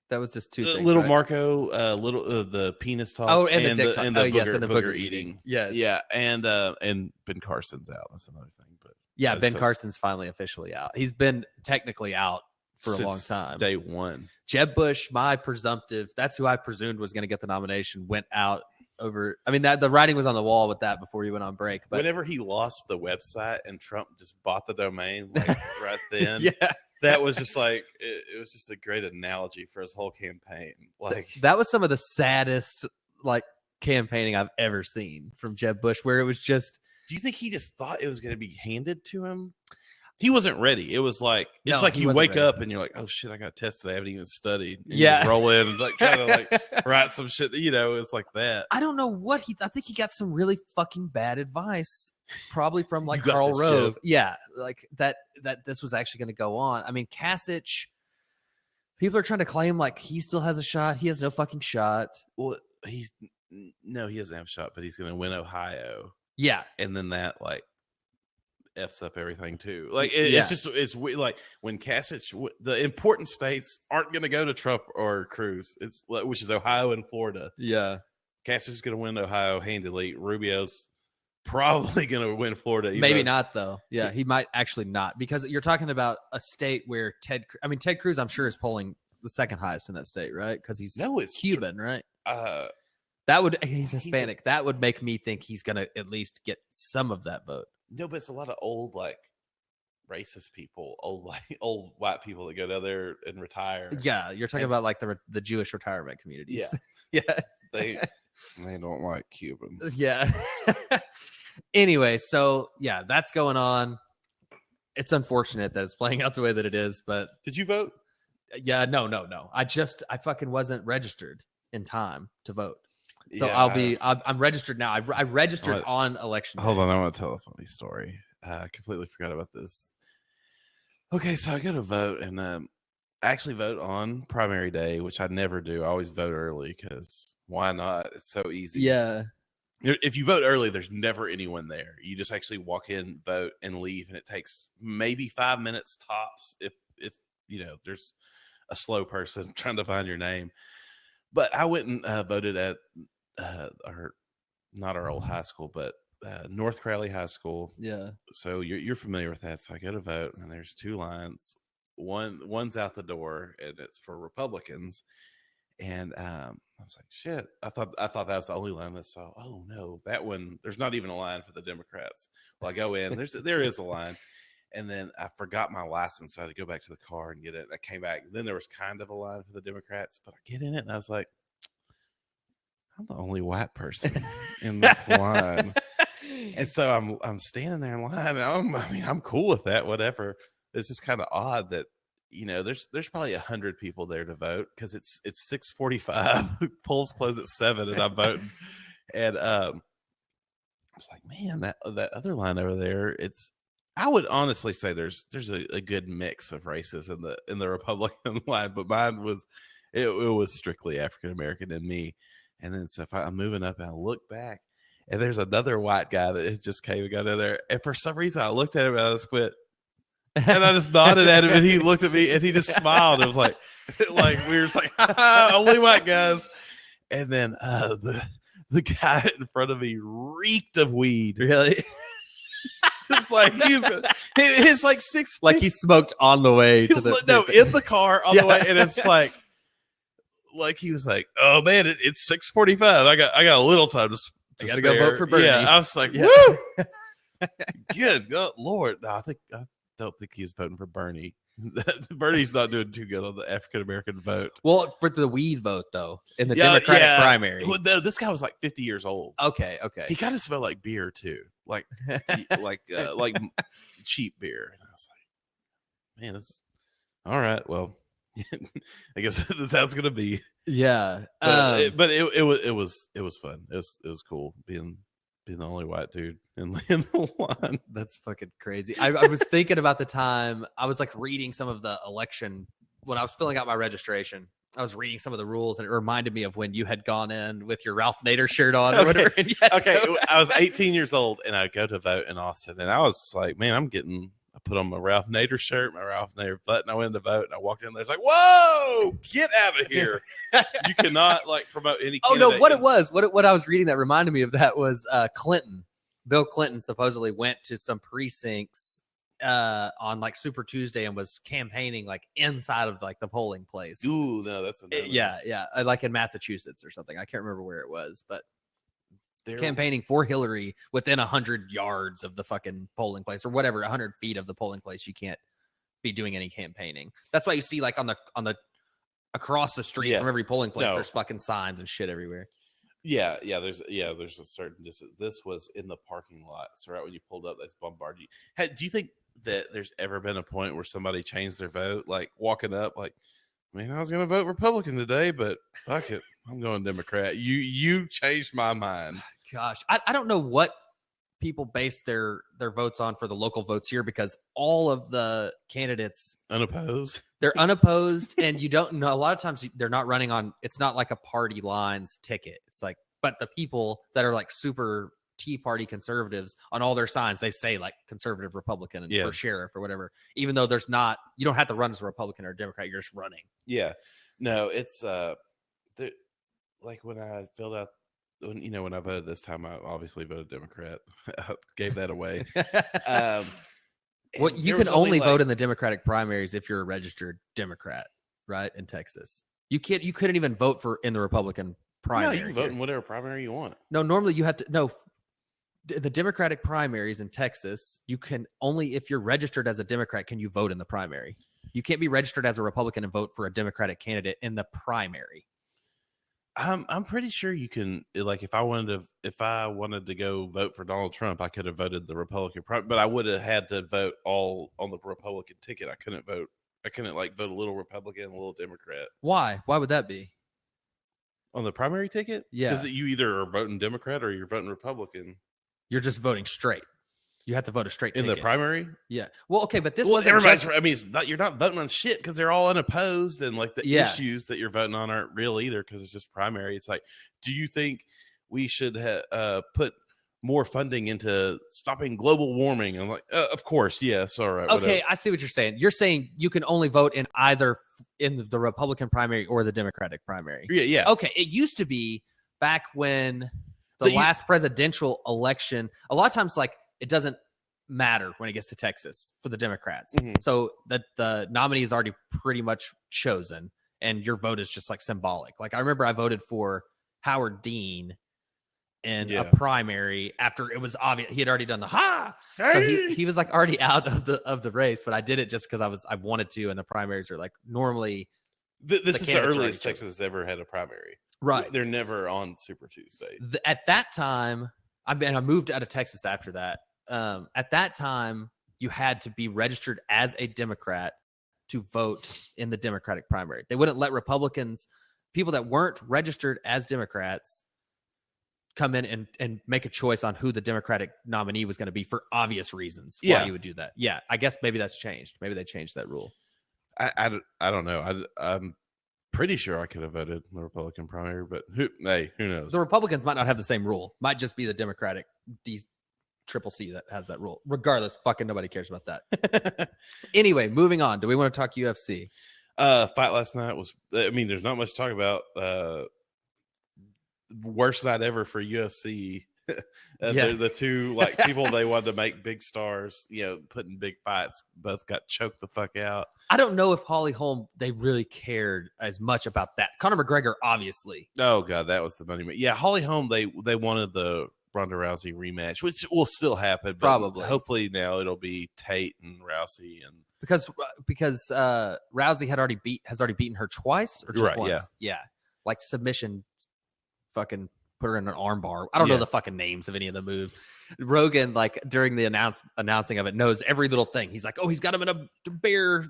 That was just two things. Little right? Marco, the penis talk. Oh, and the dick talk. and the Yes, booger, and the booger eating. Yes. Yeah, and Ben Carson's out. That's another thing. But yeah, Ben Carson's finally officially out. He's been technically out for a long time. Day one. Jeb Bush, my presumptive, that's who I presumed was going to get the nomination, went out over. I mean, that the writing was on the wall with that before he went on break. But whenever he lost the website and Trump just bought the domain right then, yeah, that was just like it was just a great analogy for his whole campaign. Like that was some of the saddest campaigning I've ever seen from Jeb Bush, where it was just. Do you think he just thought it was going to be handed to him? He wasn't ready. It was like you wake up and you're like, oh shit, I got tested. I haven't even studied. And you just roll in and kind of write some shit. It's like that. I don't know what I think he got some really fucking bad advice, probably from Karl Rove. Yeah, that this was actually going to go on. I mean, Kasich. People are trying to claim he still has a shot. He has no fucking shot. Well, he doesn't have a shot, but he's going to win Ohio. Yeah, and then that f's up everything too. It's like when Kasich, the important states aren't going to go to Trump or Cruz. It's which is Ohio and Florida. Yeah, Kasich is going to win Ohio handily. Rubio's probably going to win Florida. Maybe not though. Yeah, he might actually not, because you're talking about a state where Ted Cruz, I'm sure, is polling the second highest in that state, right? Because he's Cuban, right? He's Hispanic. That would make me think he's going to at least get some of that vote. No, but it's a lot of old racist people, old white people that go down there and retire. Yeah, you're talking about the Jewish retirement communities. Yeah, yeah. They don't like Cubans. Yeah. Anyway, so yeah, that's going on. It's unfortunate that it's playing out the way that it is, but did you vote? Yeah, no. I fucking wasn't registered in time to vote. So yeah. I'm registered now. I registered on election day. Hold on, I want to tell a funny story. I completely forgot about this. Okay, so I go to vote, and I actually vote on primary day, which I never do. I always vote early because why not? It's so easy. Yeah. If you vote early, there's never anyone there. You just actually walk in, vote, and leave, and it takes maybe 5 minutes tops if there's a slow person trying to find your name. But I went and voted at not our old high school, but North Crowley High School. Yeah. So you're familiar with that. So I go to vote, and there's two lines. One's out the door, and it's for Republicans. And I was like, shit. I thought that was the only line that saw. Oh no, that one. There's not even a line for the Democrats. Well, I go in. There is a line. And then I forgot my license, so I had to go back to the car and get it. I came back. Then there was kind of a line for the Democrats, but I get in it, and I was like, I'm the only white person in this line. And so I'm standing there in line, and I'm cool with that, whatever. It's just kind of odd that, there's probably 100 people there to vote because it's 6:45. Polls close at 7, and I'm voting. And I was like, man, that other line over there, I would honestly say there's a good mix of races in the Republican line, but mine was it was strictly African American in me. And then so if I'm moving up and I look back, and there's another white guy that just came and got in there, and for some reason I looked at him and I just went, and I just nodded at him, and he looked at me and he just smiled. It was like we were just like, only white guys. And then the guy in front of me reeked of weed. Really? It's like he's like 6 feet. Like he smoked on the way to the in the car on the way, and it's like he was like, oh man, it's 6:45. I got a little time to I gotta go vote for Bernie. Yeah, I was like, woo, good Lord. No, I don't think he was voting for Bernie. Bernie's not doing too good on the African American vote. Well, for the weed vote though, in the Democratic primary, this guy was like 50 years old. Okay. He kind of smelled like beer too, like cheap beer. And I was like, man, this all right. Well, I guess that's how it's gonna be. Yeah, but it was fun. It was cool being the only white dude in the line. That's fucking crazy. I was thinking about the time I was reading some of the election when I was filling out my registration. I was reading some of the rules, and it reminded me of when you had gone in with your Ralph Nader shirt on or whatever. And I was 18 years old, and I go to vote in Austin, and I was like, man, I put on my Ralph Nader shirt, my Ralph Nader button. I went to vote, and I walked in there. It's like, whoa, get out of here! You cannot promote any. Oh no, what it was, what I was reading that reminded me of that was Clinton. Bill Clinton supposedly went to some precincts on Super Tuesday and was campaigning inside of the polling place. Ooh, no, that's yeah, in Massachusetts or something. I can't remember where it was, but campaigning for Hillary within 100 yards of the fucking polling place or whatever, 100 feet of the polling place. You can't be doing any campaigning. That's why you see on the across the street from every polling place, there's fucking signs and shit everywhere. Yeah, there's a certain distance. This was in the parking lot, so right when you pulled up, that's bombarded you. Do you think that there's ever been a point where somebody changed their vote, walking up, man, I was going to vote Republican today, but fuck it, I'm going Democrat. You changed my mind. Gosh, I don't know what people base their votes on for the local votes here, because all of the candidates unopposed. They're unopposed, and you don't know. A lot of times they're not running on. It's not like a party lines ticket. It's but the people that are super Tea Party conservatives on all their signs, they say conservative Republican and for sheriff or whatever. Even though there's not, you don't have to run as a Republican or a Democrat. You're just running. Yeah, no, it's when I filled out. When I voted this time, I obviously voted Democrat. I gave that away. Well, you can only vote in the Democratic primaries if you're a registered Democrat, right? In Texas, you couldn't even vote in the Republican primary. No, you can vote in whatever primary you want. No, normally you have to. No, the Democratic primaries in Texas, you can only if you're registered as a Democrat can you vote in the primary. You can't be registered as a Republican and vote for a Democratic candidate in the primary. I'm pretty sure you can. If I wanted to go vote for Donald Trump, I could have voted the Republican, but I would have had to vote all on the Republican ticket. I couldn't vote. I couldn't vote a little Republican, a little Democrat. Why? Why would that be? On the primary ticket? Yeah, because you either are voting Democrat or you're voting Republican. You're just voting straight. You have to vote a straight ticket. In the primary? Yeah. Well, okay, but this wasn't everybody's. It's not. You're not voting on shit because they're all unopposed, and the issues that you're voting on aren't real either because it's just primary. It's do you think we should put more funding into stopping global warming? I'm of course, yes, all right. Okay, whatever. I see what you're saying. You're saying you can only vote in either in the Republican primary or the Democratic primary. Yeah. Okay, it used to be back when the last presidential election. A lot of times, it doesn't matter when it gets to Texas for the Democrats. Mm-hmm. So the nominee is already pretty much chosen and your vote is just symbolic. I remember I voted for Howard Dean in a primary after it was obvious he had already done the so he was already out of the race, but I did it just because I wanted to, and the primaries are normally this is the earliest Texas has ever had a primary. Right. They're never on Super Tuesday. At that time, I moved out of Texas after that. At that time, you had to be registered as a Democrat to vote in the Democratic primary. They wouldn't let Republicans, people that weren't registered as Democrats, come in and make a choice on who the Democratic nominee was going to be for obvious reasons. Why you would do that. Yeah, I guess maybe that's changed. Maybe they changed that rule. I don't know. I'm pretty sure I could have voted in the Republican primary, but who knows? The Republicans might not have the same rule. Might just be the Democratic Triple C that has that rule. Regardless, fucking nobody cares about that. Anyway, moving on. Do we want to talk UFC? Fight last night was. There's not much to talk about. Worst night ever for UFC. The two people they wanted to make big stars, putting big fights, both got choked the fuck out. I don't know if Holm they really cared as much about that. Conor McGregor, obviously. Oh god, that was the money. Yeah, Holm they wanted the Ronda Rousey rematch, which will still happen. But probably. Hopefully now it'll be Tate and Rousey, and because Rousey has already beaten her twice or just once. Yeah, submission, fucking put her in an arm bar. I don't know the fucking names of any of the moves. Rogan, during the announcing of it, knows every little thing. He's he's got him in a bear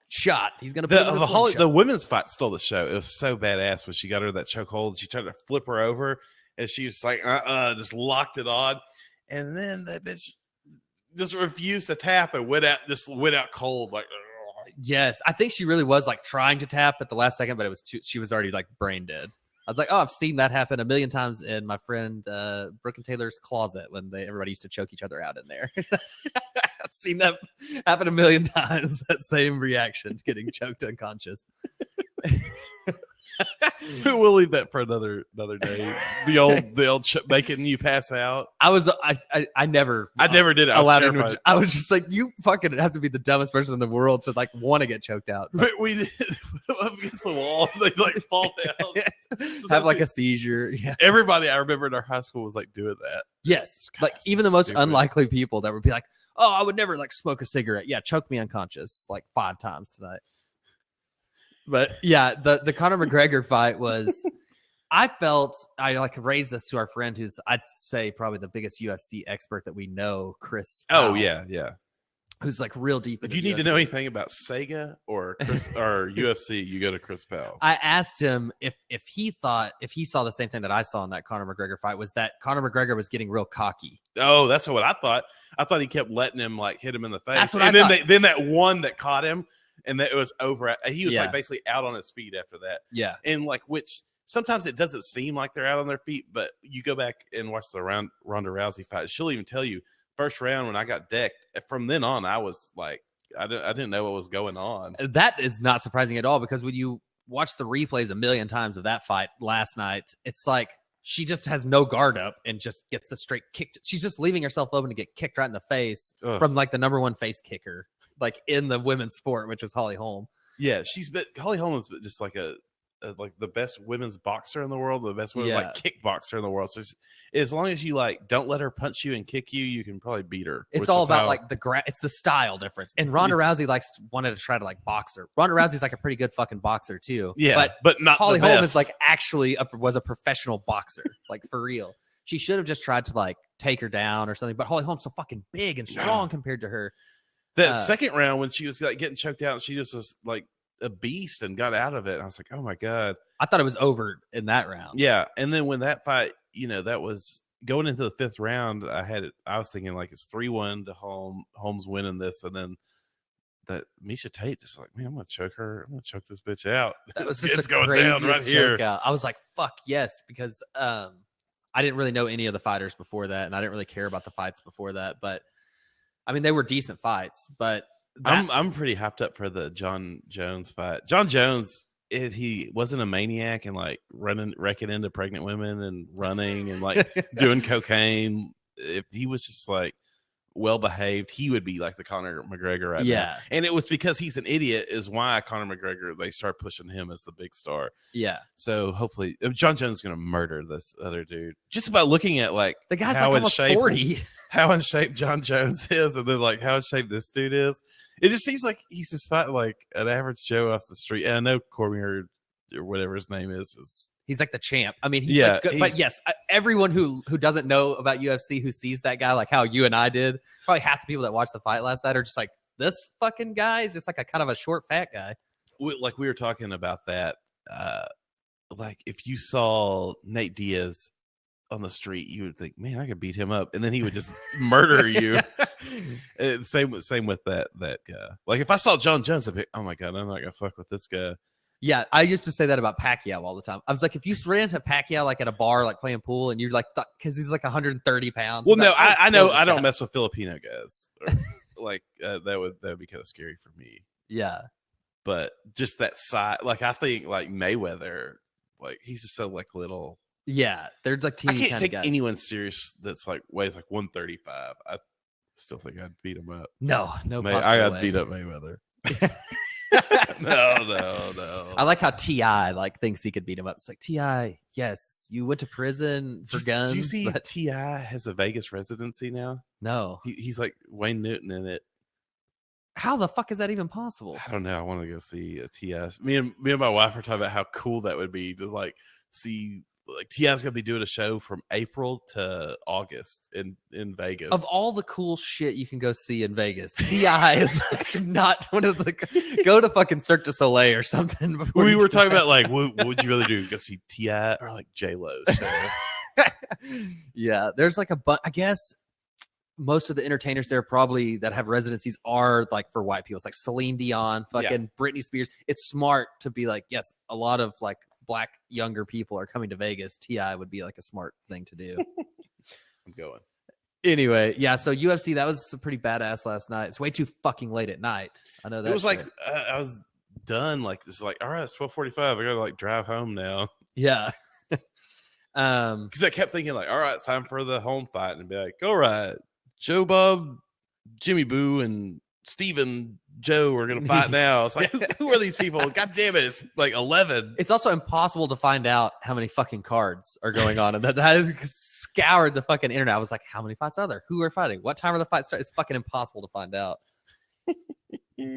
shot. He's gonna put him in a the women's fight stole the show. It was so badass when she got her that chokehold. She tried to flip her over. And she was just locked it on. And then that bitch just refused to tap and went out cold. Yes, I think she really was like trying to tap at the last second, but it was she was already like brain dead. I was like, oh, I've seen that happen a million times in my friend Brooke and Taylor's closet when everybody used to choke each other out in there. I've seen that happen a million times. That same reaction, getting choked unconscious. We'll leave that for another day. The old making you pass out. I never did. I was just like, you fucking have to be the dumbest person in the world to like want to get choked out. But we did up against the wall. They like fall down, have like a seizure. Yeah. Everybody I remember in our high school was like doing that. Yes, God, like even the most unlikely people that would be like, oh, I would never like smoke a cigarette. Yeah, choke me unconscious like 5 times tonight. But yeah, the Conor McGregor fight was, I like raised this to our friend who's, I'd say probably the biggest UFC expert that we know, Chris Powell, Oh, yeah. Who's like real deep. If you need to know anything about Sega or UFC, you go to Chris Powell. I asked him if he saw the same thing that I saw in that Conor McGregor fight, was that Conor McGregor was getting real cocky. Oh, that's what I thought. I thought he kept letting him like hit him in the face. That's what and I then thought. Then that one that caught him. And that it was over. He was like basically out on his feet after that. Yeah. And like, which sometimes it doesn't seem like they're out on their feet, but you go back and watch the Ronda Rousey fight. She'll even tell you first round when I got decked. From then on, I was like, I didn't know what was going on. That is not surprising at all, because when you watch the replays a million times of that fight last night, it's like she just has no guard up and just gets a straight kick. She's just leaving herself open to get kicked right in the face from like the number one face kicker, like in the women's sport, which is Holly Holm. Yeah, Holly Holm is just like like the best women's boxer in the world, the best women's like kickboxer in the world. So as long as you like don't let her punch you and kick you, you can probably beat her. It's all about like it's the style difference. And Ronda Rousey wanted to try to like box her. Ronda Rousey's like a pretty good fucking boxer too. Yeah, but not Holly the best. Holm is like actually was a professional boxer, like for real. She should have just tried to like take her down or something. But Holly Holm's so fucking big and strong compared to her. That second round when she was like getting choked out, she just was like a beast and got out of it. I was like, oh my God. I thought it was over in that round. Yeah. And then when that fight, that was going into the 5th round, I was thinking like it's 3-1 to Holmes winning this. And then that Misha Tate just like, man, I'm going to choke her. I'm going to choke this bitch out. That was just it's going down right here. Out. I was like, fuck yes. Because I didn't really know any of the fighters before that. And I didn't really care about the fights before that. But I mean, they were decent fights, but I'm pretty hyped up for the Jon Jones fight. Jon Jones, he wasn't a maniac and like wrecking into pregnant women and running and like doing cocaine. If he was just like well behaved, he would be like the Conor McGregor right now. And it was because he's an idiot is why Conor McGregor, they start pushing him as the big star. Yeah. So hopefully Jon Jones is going to murder this other dude. Just about looking at like the guy's how like in shape 40. How in shape Jon Jones is, and then like how in shape this dude is. It just seems like he's just fighting like an average Joe off the street. And I know Cormier or whatever his name is he's like the champ. I mean, he's like good, but yes, everyone who doesn't know about UFC, who sees that guy, like how you and I did, probably half the people that watched the fight last night are just like, this fucking guy is just like a kind of a short, fat guy. We were talking about that. Like if you saw Nate Diaz on the street, you would think, man, I could beat him up, and then he would just murder you. Same with that guy. Like if I saw Jon Jones, I'd be, oh my God, I'm not gonna fuck with this guy. Yeah, I used to say that about Pacquiao all the time. I was like, if you ran into Pacquiao like at a bar, like playing pool, and you're like, because he's like 130 pounds. Well, no, I know I don't mess with Filipino guys. Like that would be kind of scary for me. Yeah, but just that side, like I think like Mayweather, like he's just so like little. Yeah, they're like teeny. I can't take guys. anyone serious that's like weighs like 135. I still think I'd beat him up. No, I'd beat up Mayweather. No. I like how T.I. like thinks he could beat him up. It's like, T.I., yes, you went to prison for guns. Do you see T.I. has a Vegas residency now? No. He's like Wayne Newton in it. How the fuck is that even possible? I don't know. I want to go see a T.I. Me and my wife are talking about how cool that would be to like see. Like T.I.'s gonna be doing a show from April to August in Vegas. Of all the cool shit you can go see in Vegas, T.I. is like not one of the. Go to fucking Cirque du Soleil or something. We were talking about like, what would you really do? Go see T.I. or like J-Lo show? Yeah, there's like I guess most of the entertainers there probably that have residencies are like for white people. It's like Celine Dion, fucking Britney Spears. It's smart to be like, yes, a lot of like black younger people are coming to Vegas. T.I. would be like a smart thing to do. I'm going. Anyway, yeah, so UFC, that was pretty badass last night. It's way too fucking late at night. I know that. It was like I was done. Like this is like, all right, it's 12:45. I gotta like drive home now. Yeah. Because I kept thinking like, all right, it's time for the Holm fight, and be like, all right, Joe Bob, Jimmy Boo, and Steven Joe are gonna fight now. It's like, who are these people? God damn it, it's like 11. It's also impossible to find out how many fucking cards are going on, and that scoured the fucking internet. I was like, how many fights are there? Who are fighting? What time are the fights start? It's fucking impossible to find out.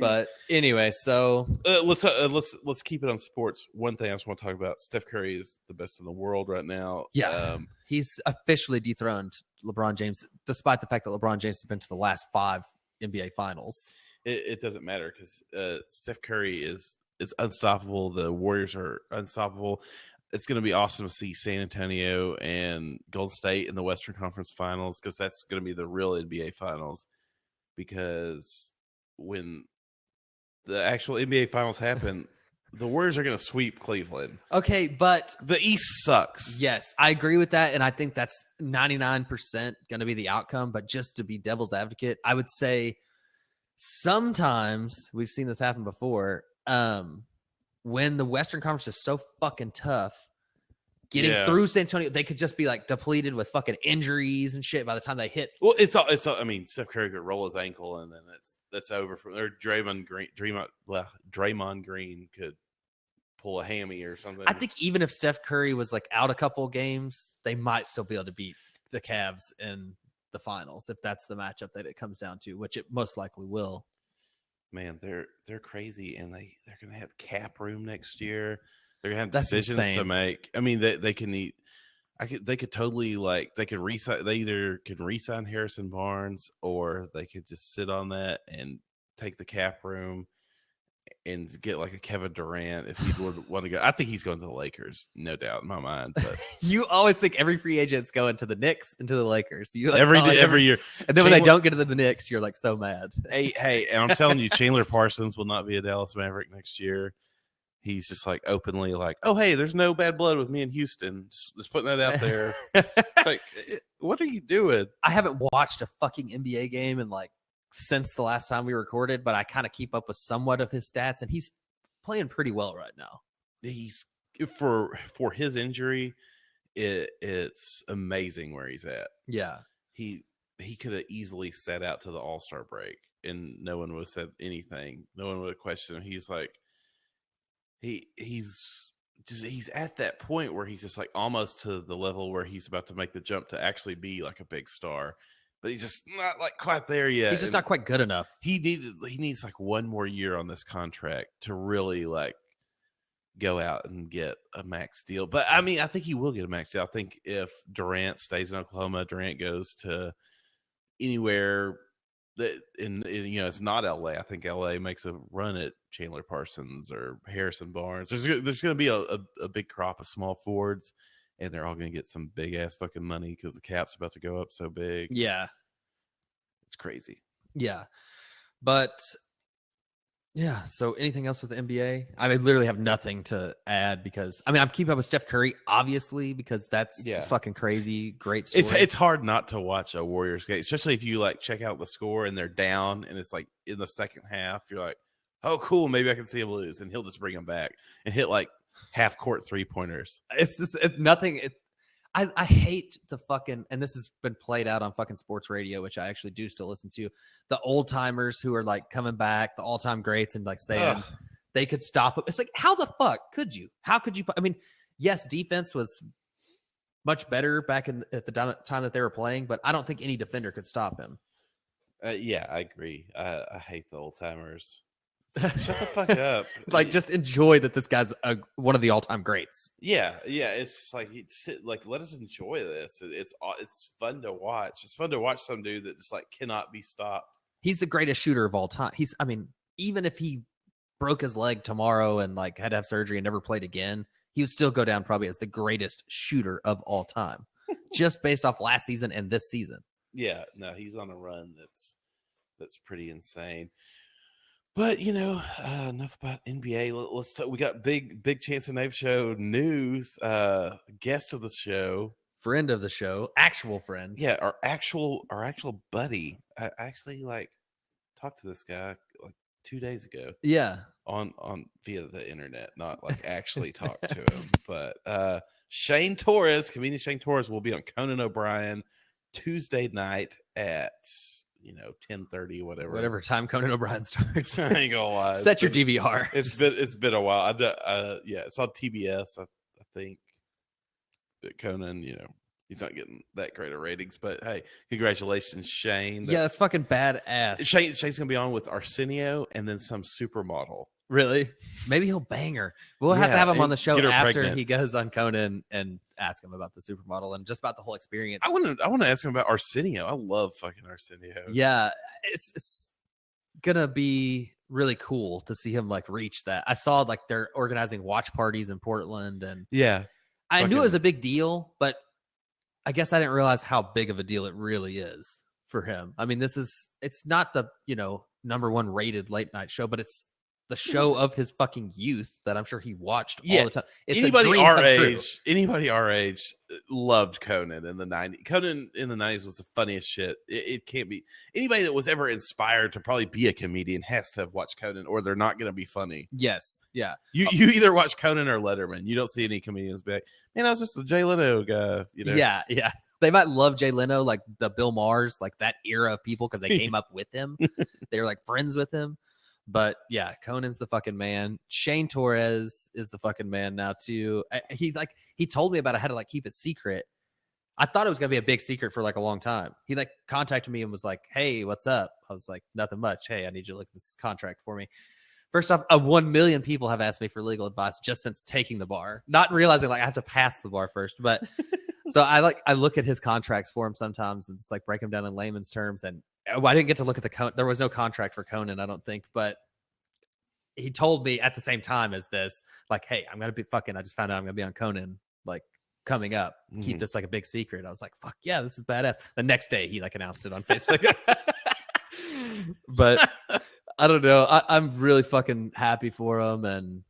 But anyway, so let's keep it on sports. One thing I just want to talk about: Steph Curry is the best in the world right now. Yeah, he's officially dethroned LeBron James, despite the fact that LeBron James has been to the last 5 NBA Finals. It doesn't matter because Steph Curry is unstoppable. The Warriors are unstoppable. It's going to be awesome to see San Antonio and Golden State in the Western Conference Finals because that's going to be the real NBA Finals. Because when the actual NBA Finals happen, the Warriors are going to sweep Cleveland. Okay, but the East sucks. Yes, I agree with that, and I think that's 99% going to be the outcome. But just to be devil's advocate, I would say sometimes we've seen this happen before. When the Western Conference is so fucking tough, getting through San Antonio, they could just be like depleted with fucking injuries and shit by the time they hit. Well, it's all. I mean, Steph Curry could roll his ankle and then that's over from there. Draymond Green could pull a hammy or something. I think even if Steph Curry was like out a couple games, they might still be able to beat the Cavs in the finals if that's the matchup that it comes down to, which it most likely will. Man, they're crazy, and they're gonna have cap room next year. They're gonna have That's decisions insane. to make. I mean, they can eat. They could totally like they could resign. They either could resign Harrison Barnes, or they could just sit on that and take the cap room and get like a Kevin Durant if he would want to go. I think he's going to the Lakers, no doubt in my mind. But you always think every free agent's going to the Knicks and to the Lakers. You like, every year, and then when they don't get to the Knicks, you're like so mad. Hey, and I'm telling you, Chandler Parsons will not be a Dallas Maverick next year. He's just like openly like, oh, hey, there's no bad blood with me in Houston. Just putting that out there. Like, what are you doing? I haven't watched a fucking NBA game in like since the last time we recorded, but I kind of keep up with somewhat of his stats, and he's playing pretty well right now. He's for his injury, it's amazing where he's at. Yeah. He could have easily sat out to the All-Star break and no one would have said anything. No one would have questioned him. He's like he's at that point where he's just like almost to the level where he's about to make the jump to actually be like a big star, but he's just not like quite there yet. He's just not quite good enough. He needs like one more year on this contract to really like go out and get a max deal. But I mean, I think he will get a max deal. I think if Durant stays in Oklahoma, Durant goes to anywhere that in it's not LA. I think LA makes a run at Chandler Parsons or Harrison Barnes. There's going to be a big crop of small forwards, and they're all going to get some big ass fucking money because the cap's about to go up so big. Yeah, it's crazy. Yeah, but yeah. So anything else with the NBA? I mean, literally have nothing to add because I mean I'm keeping up with Steph Curry obviously because that's fucking crazy. Great story. It's hard not to watch a Warriors game, especially if you like check out the score and they're down and it's like in the second half. You're like, oh cool, maybe I can see him lose, and he'll just bring him back and hit like half court 3-pointers. It's just nothing. I hate the fucking, and this has been played out on fucking sports radio, which I actually do still listen to, the old timers who are like coming back, the all time greats, and like saying they could stop it. It's like, how the fuck could you? How could you? I mean, yes, defense was much better back at the time that they were playing, but I don't think any defender could stop him. Yeah, I agree. I hate the old timers. Shut the fuck up. Like, just enjoy that this guy's one of the all-time greats. Yeah. It's just like let us enjoy this. It's fun to watch. It's fun to watch some dude that just like cannot be stopped. He's the greatest shooter of all time. I mean, even if he broke his leg tomorrow and like had to have surgery and never played again, he would still go down probably as the greatest shooter of all time, just based off last season and this season. Yeah, no, he's on a run that's pretty insane. But enough about NBA. Let's talk. We got big Chance and Nabe show news. Guest of the show, friend of the show, actual friend. Yeah, our actual buddy. I actually talked to this guy like 2 days ago. Yeah, on via the internet, not like actually talked to him. But Shane Torres, comedian Shane Torres, will be on Conan O'Brien Tuesday night at 10:30, whatever time Conan O'Brien starts. I ain't gonna lie. Set your DVR. It's been a while. It's on TBS. I think that Conan, he's not getting that great of ratings, but hey, congratulations, Shane. That's fucking badass. Shane's gonna be on with Arsenio and then some supermodel. Really? Maybe he'll bang her. We'll have to have him on the show after pregnant. He goes on Conan and ask him about the supermodel and just about the whole experience. I want to ask him about Arsenio. I love fucking Arsenio. Yeah, it's gonna be really cool to see him reach that. I saw they're organizing watch parties in Portland, and yeah, I knew it was a big deal, but I guess I didn't realize how big of a deal it really is for him. I mean, it's not the number one rated late night show, but it's the show of his fucking youth that I'm sure he watched all the time. It's anybody our age loved Conan in the 90s. Conan in the 90s was the funniest shit. It can't be anybody that was ever inspired to probably be a comedian has to have watched Conan, or they're not going to be funny. Yes, yeah. You either watch Conan or Letterman. You don't see any comedians be like, man, I was just a Jay Leno guy. Yeah. They might love Jay Leno, like the Bill Maher's, like that era of people, because they came up with him. They were friends with him. But yeah, Conan's the fucking man. Shane Torres is the fucking man now too. He told me about it. I had to keep it secret. I thought it was gonna be a big secret for a long time. He contacted me and was like, "Hey, what's up?" I was like, "Nothing much. Hey, I need you to look at this contract for me." First off, 1 million people have asked me for legal advice just since taking the bar, not realizing I have to pass the bar first. But so I look at his contracts for him sometimes and just break them down in layman's terms. And I didn't get to look at there was no contract for Conan, I don't think, but he told me at the same time as this, hey, I'm gonna be I just found out I'm gonna be on Conan coming up. Keep this a big secret. I was like, fuck yeah, this is badass. The next day he announced it on Facebook. But I don't know. I'm really fucking happy for him, and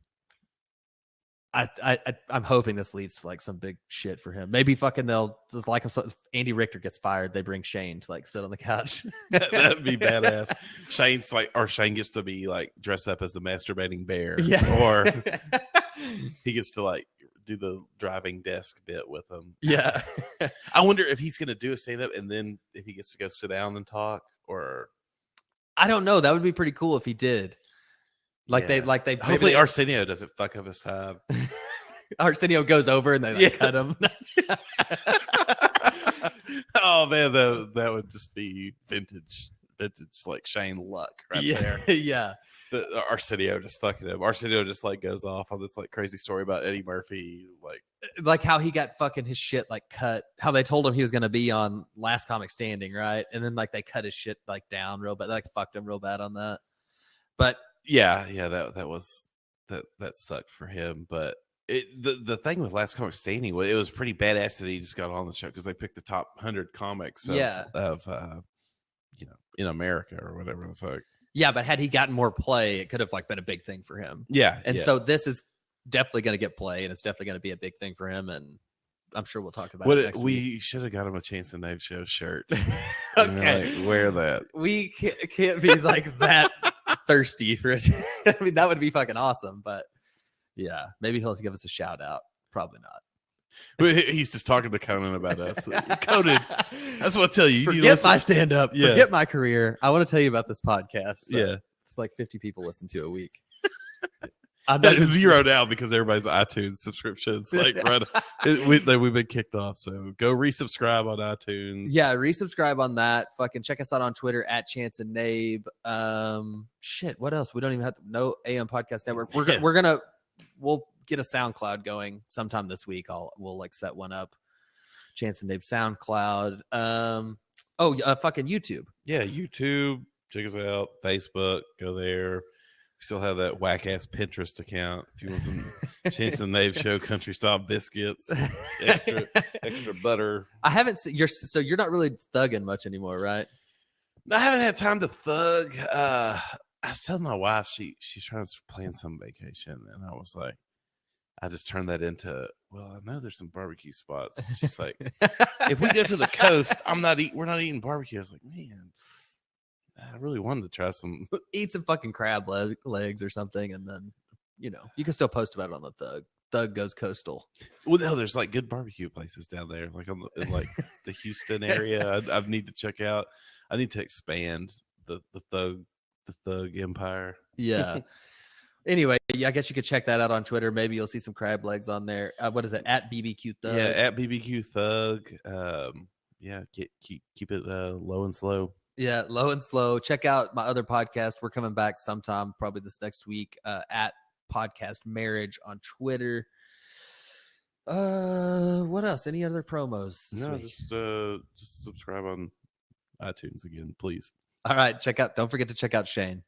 I'm hoping this leads to some big shit for him. Maybe they'll if Andy Richter gets fired, they bring Shane to sit on the couch. That'd be badass. Shane gets to be dressed up as the masturbating bear, or he gets to do the driving desk bit with him. Yeah. I wonder if he's gonna do a stand up and then if he gets to go sit down and talk, or I don't know. That would be pretty cool if he did. They hopefully Arsenio doesn't fuck up his time. Arsenio goes over and they cut him. Oh man, that would just be vintage Shane luck there. Yeah. Arsenio just fucking him. Arsenio just goes off on this crazy story about Eddie Murphy, how he got fucking his shit cut. How they told him he was gonna be on Last Comic Standing, right? And then they cut his shit down real bad. They fucked him real bad on that. But yeah, that sucked for him. But the thing with Last Comic Standing, it was pretty badass that he just got on the show because they picked the top 100 comics of in America or whatever the fuck. Yeah, but had he gotten more play, it could have been a big thing for him. Yeah, and so this is definitely going to get play, and it's definitely going to be a big thing for him. And I'm sure we'll talk about it next week. We should have got him a Chance and Nabe show shirt. Okay, wear that. We can't be that thirsty for it. I mean, that would be fucking awesome. But yeah, maybe he'll give us a shout out. Probably not. He's just talking to Conan about us. Conan, that's what I tell you. Forget my stand-up. Yeah. Forget my career. I want to tell you about this podcast. Yeah. It's 50 people listen to a week. I'm not zero now because everybody's iTunes subscriptions we've been kicked off. So go resubscribe on iTunes. Yeah, resubscribe on that. Fucking check us out on Twitter at Chance and Nabe. Shit, what else? We don't even have to know AM Podcast Network. We'll get a SoundCloud going sometime this week. We'll set one up. Chance and Nabe SoundCloud. Fucking YouTube. Yeah, YouTube. Check us out. Facebook. Go there. We still have that whack ass Pinterest account. If you want some Change the Nabe show, country style biscuits, extra butter. I haven't seen you're not really thugging much anymore, right? I haven't had time to thug. I was telling my wife she's trying to plan some vacation, and I was like, I just turned that into, well, I know there's some barbecue spots. She's like, if we go to the coast, we're not eating barbecue. I was like, man, I really wanted to try some. Eat some fucking crab legs or something, and then you can still post about it on the Thug. Thug goes coastal. Well, no, there's like good barbecue places down there, like in like the Houston area. I need to check out. I need to expand the thug empire. Yeah. Anyway, I guess you could check that out on Twitter. Maybe you'll see some crab legs on there. What is it? At BBQ Thug. Yeah, at BBQ Thug. Yeah, keep it low and slow. Yeah, low and slow. Check out my other podcast. We're coming back sometime, probably this next week, at Podcast Marriage on Twitter. What else? Any other promos this week? Just subscribe on iTunes again, please. All right, don't forget to check out Shane.